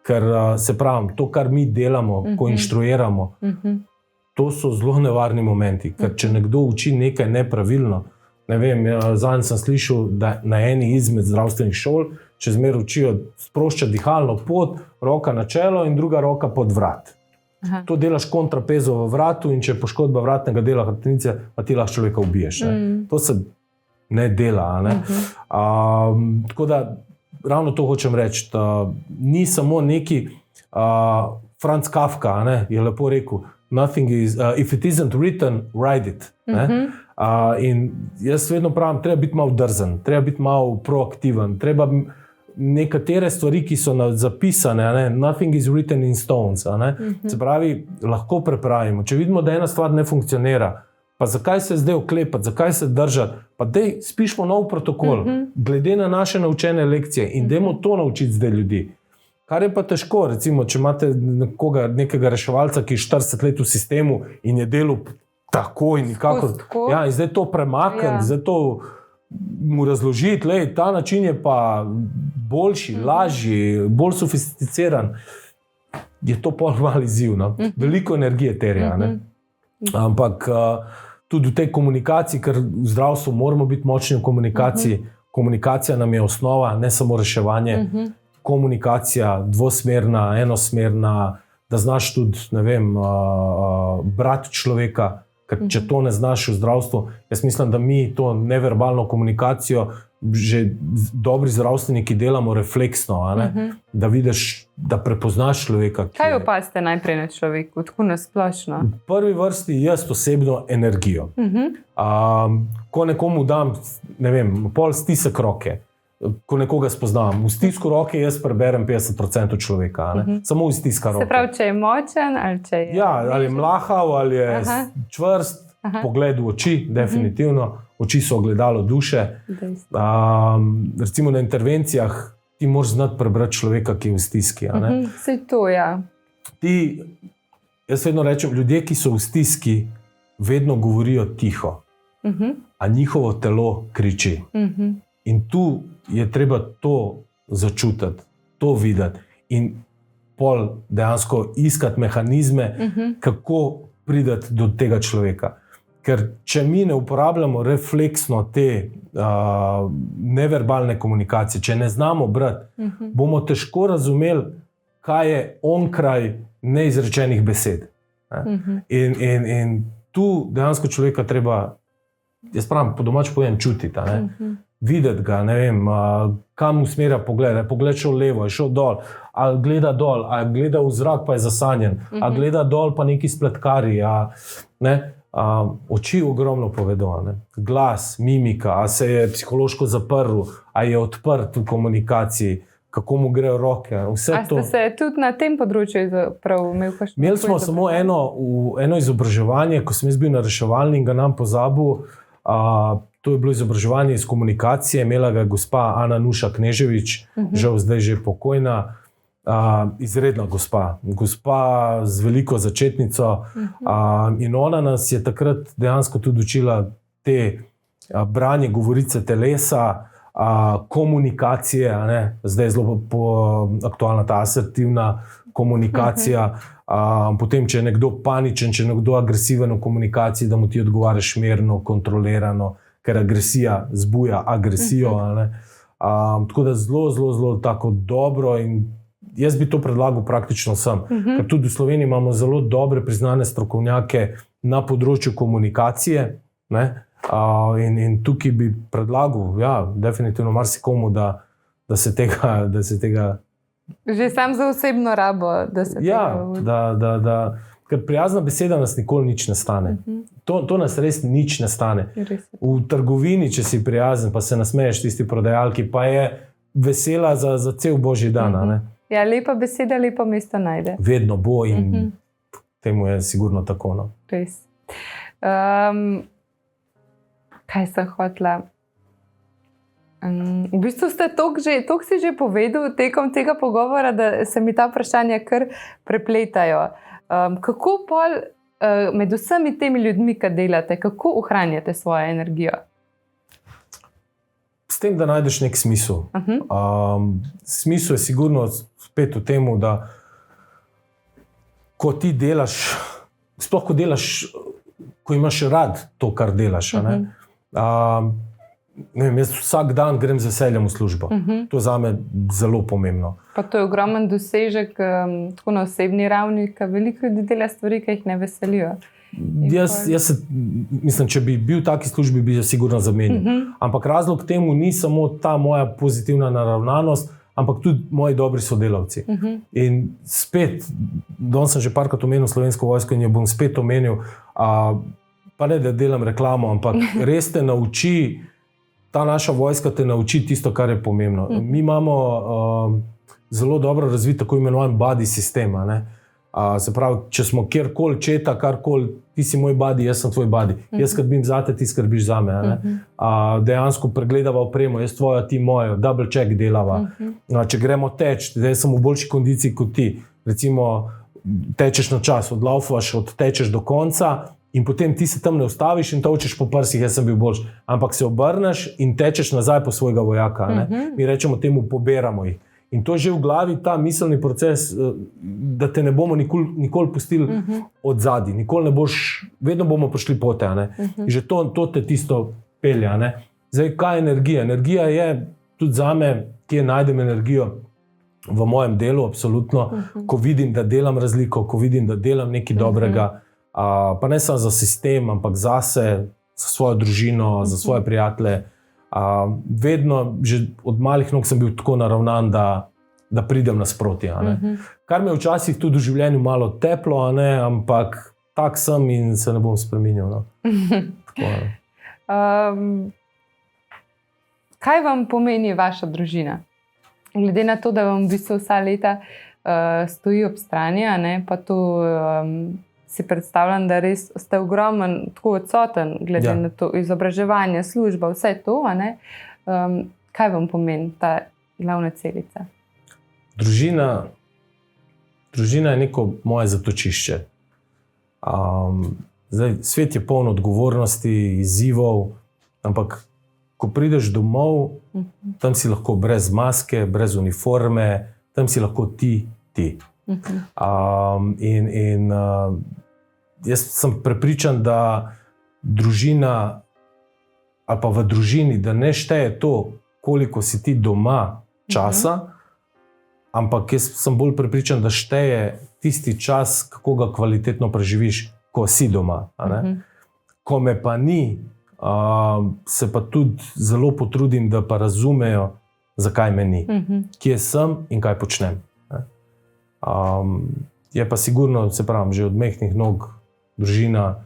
ker se pravim, to, kar mi delamo, ko inštruiramo, to so zelo nevarni momenti, ker če nekdo uči nekaj nepravilno, ne vem, zadnjič sem slišal, da na eni izmed zdravstvenih šol še zmeraj učijo sproščati dihalno pot, roka na čelo in druga roka pod vrat. To delaš kontrapezo v vratu in če je poškodba vratnega dela hrbtenice, pa ti lahko človeka ubiješ. To se ne dela. Tako da ravno to hočem reči, da ni samo neki Franz Kafka, je lepo rekel, nothing is, if it isn't written, write it. In jaz vedno pravim, treba biti malo drzen, treba biti malo proaktiven, treba nekatere stvari, ki so zapisane, ne? Nothing is written in stones. Se pravi, lahko prepravimo. Če vidimo, da ena stvar ne funkcionira, pa zakaj se zdaj oklepati, zakaj se držati, pa dej spišmo nov protokol, glede na naše naučene lekcije in dajmo to naučiti zdaj ljudi. Kar je pa težko, recimo, če imate nekega reševalca, ki je 40 let v sistemu in je delal tako in nikakor. Ja, in zdaj to premakniti, zdaj to mu razložiti, lej, ta način je pa boljši, lažji, bolj sofisticiran, je to pol mali izziv. No? Veliko energije terja. Ampak tudi v tej komunikaciji, ker v zdravstvu moramo biti močni v komunikaciji, komunikacija nam je osnova, ne samo reševanje, komunikacija dvosmerna, enosmerna, da znaš tudi, ne vem, brati človeka, ker če to ne znaš v zdravstvu, jaz mislim, da mi to neverbalno komunikacijo že dobri zdravstveniki delamo refleksno, da vidiš, da prepoznaš človeka. Kaj opazite najprej na človeku, tako nasplošno? V prvi vrsti jaz osebno energijo. Ko nekomu dam, ne vem, pol stisek roke, ko nekoga spoznam, v stisku roke jaz preberem 50% človeka, samo v stiska roke. Se pravi, če je močen ali če je... Ja, ali je mlahav, ali je čvrst, pogled v oči, definitivno. Oči so ogledalo duše. Recimo na intervencijah ti moraš znati prebrati človeka, ki je v stiski. Saj to, ja. Jaz vedno rečem, ljudje, ki so v stiski, vedno govorijo tiho, a njihovo telo kriči. In tu je treba to začutiti, to videti in pol dejansko iskati mehanizme, kako prideti do tega človeka. Ker če mi ne uporabljamo refleksno te neverbalne komunikacije, če ne znamo brati, bomo težko razumeli, kaj je onkraj neizrečenih besed. In tu dejansko človeka treba, jaz pravim, po domač povem, čutiti. Videti ga, ne vem, kam usmerja pogled. Je pogled šel levo, je šel dol, ali gleda dol, ali gleda v zrak, pa je zasanjen, ali gleda dol, pa neki spletkari. Oči ogromno povedo. Glas, mimika, ali se je psihološko zaprl, ali je odprt v komunikaciji, kako mu grejo roke. Vse to. Ste se tudi na tem področju imeli? Imeli smo samo eno izobraževanje, ko sem jaz bil na reševalni in ga nam pozabil. To je bilo izobraževanje iz komunikacije, imela ga gospa Ana Nuša Kneževič, žal zdaj že pokojna, izredna gospa z veliko začetnico, in ona nas je takrat dejansko tudi učila te branje govorice telesa, komunikacije, zdaj je zelo aktualna ta asertivna komunikacija, potem, če je nekdo paničen, če je nekdo agresiven v komunikaciji, da mu ti odgovarjaš mirno, kontrolirano, ker agresija zbuja agresijo. Tako da zelo tako dobro in jaz bi to predlagal praktično vsem. Ker tudi v Sloveniji imamo zelo dobre priznane strokovnjake na področju komunikacije. In tukaj bi predlagal, ja, definitivno marsikomu, da se tega... Že sam za osebno rabo, da se tega... Ja, ker prijazna beseda nas nikoli nič ne stane. To nas res nič ne stane. V trgovini, če si prijazen, pa se nasmeješ tisti prodajalki, pa je vesela za cel božji dan. Ja, lepa beseda, lepo mesto najde. Vedno bo in temu je sigurno tako. Res. Kaj sem hotela? V bistvu ste toliko si že povedal tekom tega pogovora, da se mi ta vprašanja kar prepletajo. Kako pol med vsemi temi ljudmi, ki delate, kako ohranjate svojo energijo? S tem, da najdeš nek smisel. Smisel je sigurno spet v tem, da ko ti delaš, sploh ko delaš, ko imaš rad to, kar delaš. Ne vem, jaz vsak dan grem z veseljem v službo. To je zame zelo pomembno. Pa to je ogromen dosežek tako na osebni ravni, ker veliko ljudi dela stvari, ki jih ne veselijo. Mislim, če bi bil v taki službi, bi jo sigurno zamenil. Ampak razlog temu ni samo ta moja pozitivna naravnanost, ampak tudi moji dobri sodelavci. In spet, danes sem že parkrat omenil Slovensko vojsko in jo bom spet omenil, pa ne, da delam reklamo, ampak res te nauči ta naša vojska te nauči tisto, kar je pomembno. Mi imamo zelo dobro razvit tako imenovan buddy sistem. Se pravi, če smo kjerkoli četa, karkoli, ti si moj buddy, jaz sem tvoj buddy. Jaz skrbim zate, ti skrbiš zame. Dejansko pregledava opremo, jaz tvojo, ti mojo, double check delava. Če gremo teč, zdaj sem v boljši kondiciji kot ti. Recimo, tečeš na čas, odlaufaš, odtečeš do konca in potem ti se tam ne ustaviš in točeš po prsih, jaz sem bil boljši. Ampak se obrneš in tečeš nazaj po svojega vojaka. Mi rečemo temu, poberamo jih. In to je že v glavi ta miselni proces, da te ne bomo nikoli pustili od zadaj. Nikoli ne boš, vedno bomo prišli pote. Že to te tisto pelje. Zdaj, kaj je energija? Energija je tudi zame, kje najdem energijo v mojem delu, absolutno. Ko vidim, da delam razliko, ko vidim, da delam nekaj dobrega, pa ne samo za sistem, ampak zase, za svojo družino, za svoje prijatelje. Vedno, že od malih nog sem bil tako naravnan, da pridem nasproti. Kar me včasih tudi v življenju malo teplo, ampak tak sem in se ne bom spreminjal. Kaj vam pomeni vaša družina? Glede na to, da vam v bistvu vsa leta stoji ob strani, pa tu si predstavljam, da res ste ogromen, tako odsoten, glede na to izobraževanje, služba, vse to. Kaj vam pomeni ta glavna celica? Družina je neko moje zatočišče. Zdaj, svet je poln odgovornosti, izzivov, ampak ko prideš domov, tam si lahko brez maske, brez uniforme, tam si lahko ti. Jaz sem prepričan, da družina ali pa v družini, da ne šteje to, koliko si ti doma časa, ampak jaz sem bolj prepričan, da šteje tisti čas, kako ga kvalitetno preživiš, ko si doma. Ko me pa ni, se pa tudi zelo potrudim, da pa razumejo, zakaj me ni, kje sem in kaj počnem. Je pa sigurno, se pravim, že od mehkih nog družina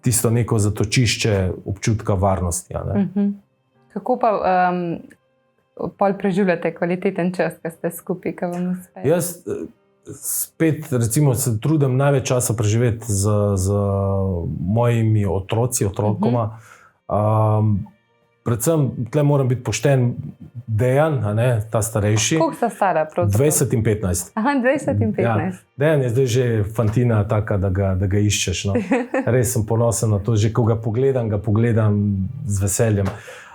tisto neko zatočišče občutka varnosti. Kako pa pol preživljate kvaliteten čas, ko ste skupaj, ko vam uspe? Jaz spet, recimo, se trudim največ časa preživeti z mojimi otrokoma. Predvsem, tle moram biti pošten, Dejan, ta starejši. Koliko sta stara? 20 in 15. Aha, 20 in 15. Ja, Dejan je zdaj že fantina taka, da ga iščeš. Res sem ponosen na to, že ko ga pogledam z veseljem.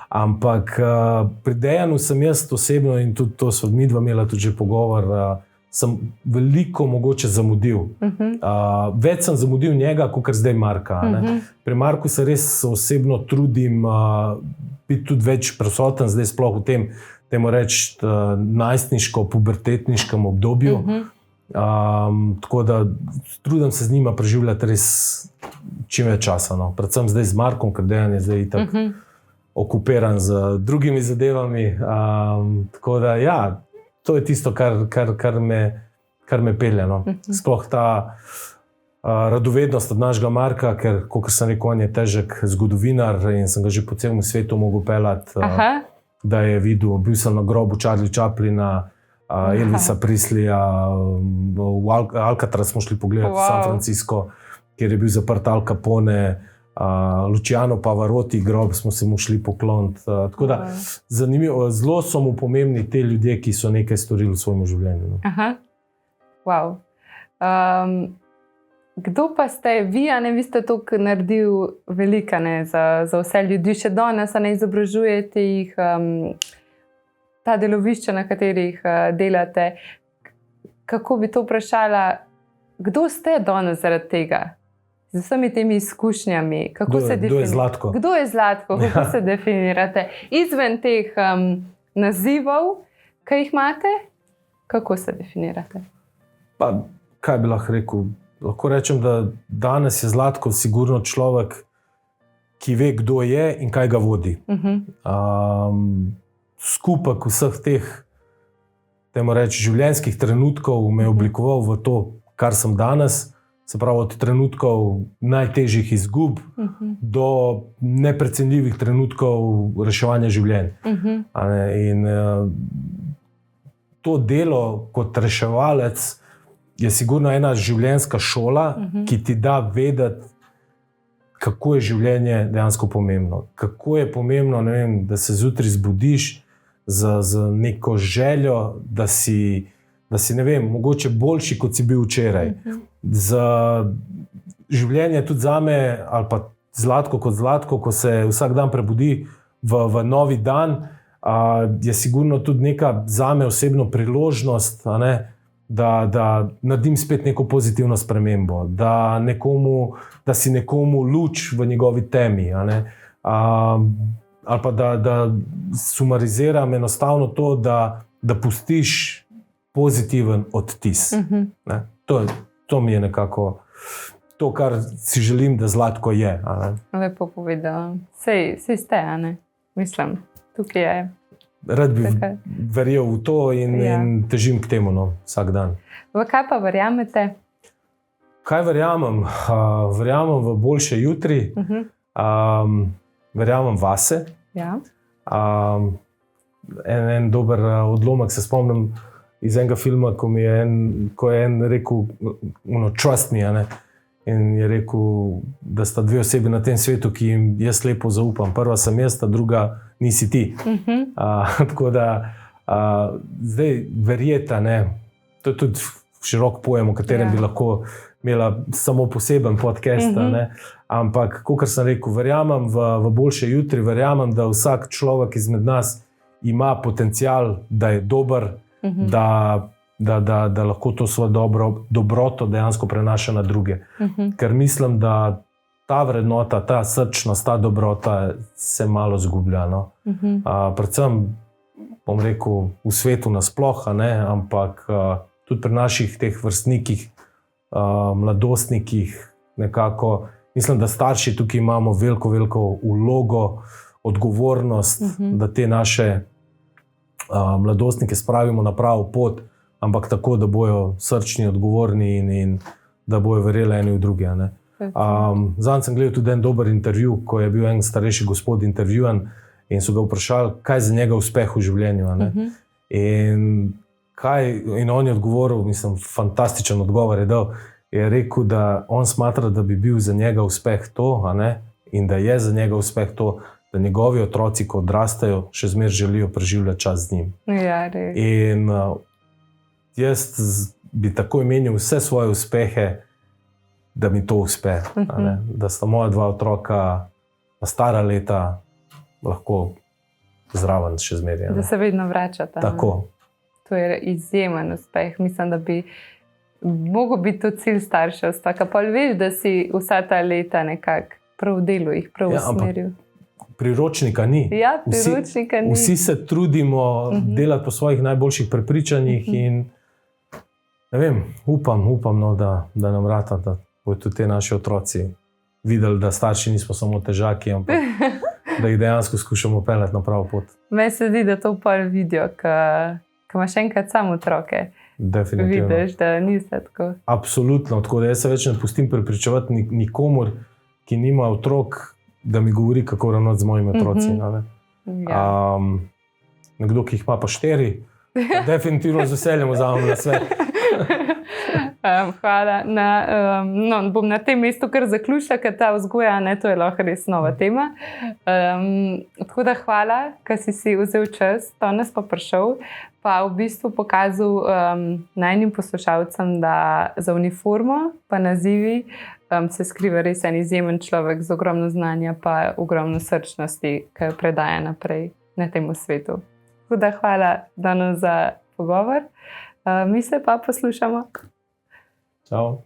Ampak pri Dejanu sem jaz osebno, in tudi to so midva imela tudi že pogovor, sem veliko mogoče zamudil. Več sem zamudil njega, kot zdaj Marka. Pri Marku se res osebno trudim biti tudi več prisoten, zdaj sploh v tem, temu reči, najstniško-pubertetniškem obdobju. Tako da trudim se z njima preživljati res čim več časa. Predvsem zdaj z Markom, ker Dejan je zdaj itak okupiran z drugimi zadevami. Tako da ja, to je tisto, kar me pelje. Sploh ta radovednost od našega Marka, ker, kot sem rekel, on je težek zgodovinar in sem ga že po celem svetu mogel peljati, da je videl, bil sem na grobu Charlie Chaplina, Elvisa Presleyja, v Alcatraz smo šli pogledati v San Francisco, kjer je bil zaprt Al Capone, Luciano Pavarotti grob smo se mu šli pokloniti. Tako da zanimivo, zelo so mu pomembni te ljudje, ki so nekaj storili v svojem življenju. Wow. Kdo pa ste vi, vi ste tukaj naredili veliko za vse ljudi, še danes izobražujete jih, ta delovišča, na katerih delate. Kako bi to vprašala, kdo ste danes zaradi tega? Z vsemi temi izkušnjami. Kdo je Zlatko? Kdo je Zlatko? Kako se definirate? Izven teh nazivov, ki jih imate, kako se definirate? Pa, kaj bi lahko rekel? Lahko rečem, da danes je Zlatko sigurno človek, ki ve, kdo je in kaj ga vodi. Skupek vseh teh, temu reči, življenjskih trenutkov me je oblikoval v to, kar sem danes. Se pravi, od trenutkov najtežjih izgub do neprecenljivih trenutkov reševanja življenj. In to delo kot reševalec je sigurno ena življenjska šola, ki ti da vedeti, kako je življenje dejansko pomembno. Kako je pomembno, ne vem, da se zjutraj zbudiš z neko željo, da si ne vem, mogoče boljši, kot si bil včeraj. Za življenje tudi zame, ali pa Zlatko kot Zlatko, ko se vsak dan prebudi v novi dan, je sigurno tudi neka zame osebno priložnost, da naredim spet neko pozitivno spremembo, da si nekomu luč v njegovi temi, ali pa da sumariziram enostavno to, da pustiš pozitiven odtis. To mi je nekako to, kar si želim, da Zlatko je. Lepo povedal. Sej ste, mislim, tukaj je. Rad bi verjel v to in težim k temu vsak dan. V kaj pa verjamete? Kaj verjamem? Verjamem v boljše jutri, verjamem vase. En dober odlomek se spomnim iz enega filma, ko je en rekel, trust me, in je rekel, da sta dve osebi na tem svetu, ki jim jaz lepo zaupam. Prva sem jaz, ta druga nisi ti. Tako da zdaj verjeta, to je tudi širok pojem, o katerem bi lahko imela samo poseben podcast, ampak, kakor sem rekel, verjamem v boljše jutri, verjamem, da vsak človek izmed nas ima potencial, da je dober, da lahko to svojo dobroto dejansko prenaša na druge. Ker mislim, da ta vrednota, ta srčnost, ta dobrota se malo zgublja. Predvsem, bom rekel, v svetu nasploh, ampak tudi pri naših teh vrstnikih, mladostnikih nekako. Mislim, da starši tukaj imamo veliko vlogo, odgovornost, da te naše mladostnike spravimo na pravo pot, ampak tako, da bojo srčni, odgovorni in da bojo verjeli eni v druge. Zanj sem gledal tudi en dober intervju, ko je bil en starejši gospod intervjuan in so ga vprašali, kaj za njega uspeh v življenju. In on je odgovoril, mislim, fantastičen odgovor je dal. Je rekel, da on smatra, da bi bil za njega uspeh to, in da je za njega uspeh to, da njegovi otroci, ko odrastajo, še zmeraj želijo preživljati čas z njim. In jaz bi tako imenil vse svoje uspehe, da mi to uspe. Da sta moja dva otroka na stara leta lahko zraven še zmeraj. Da se vedno vračata. Tako. To je izjemen uspeh. Mislim, da bi mogel biti to cilj starševstva. Kaj pa veš, da si vsa ta leta nekako prav delu jih, prav usmeril. Priročnika ni. Priročnika ni. Vsi se trudimo delati po svojih najboljših prepričanjih in ne vem, upam, da nam rata, da bodo tudi te naši otroci videli, da starši nismo samo težaki, ampak da jih dejansko skušamo peljati na pravo pot. Meni se zdi, da to pol vidijo, ko imaš enkrat samo otroke. Definitivno. Vidiš, da ni vse tako. Absolutno, tako da jaz se več ne pustim prepričevati nikomur, ki nima otrok, da mi govori, kako ravnati z mojimi otroci. Nekdo, ki jih ima pa 4, definitivno z veseljem vzamem na svet. Hvala. Bom na tem mestu kar zaključila, ker ta vzgoja, to je lahko res nova tema. Tako da hvala, ker si vzel čas, danes pa prišel, pa v bistvu pokazal najnim poslušalcem, da za uniformo pa nazivi se skriva res en izjemen človek z ogromno znanja pa ogromno srčnosti, ki jo predaja naprej na tem svetu. Tako da hvala danes za pogovor. Mi se pa poslušamo. Čau.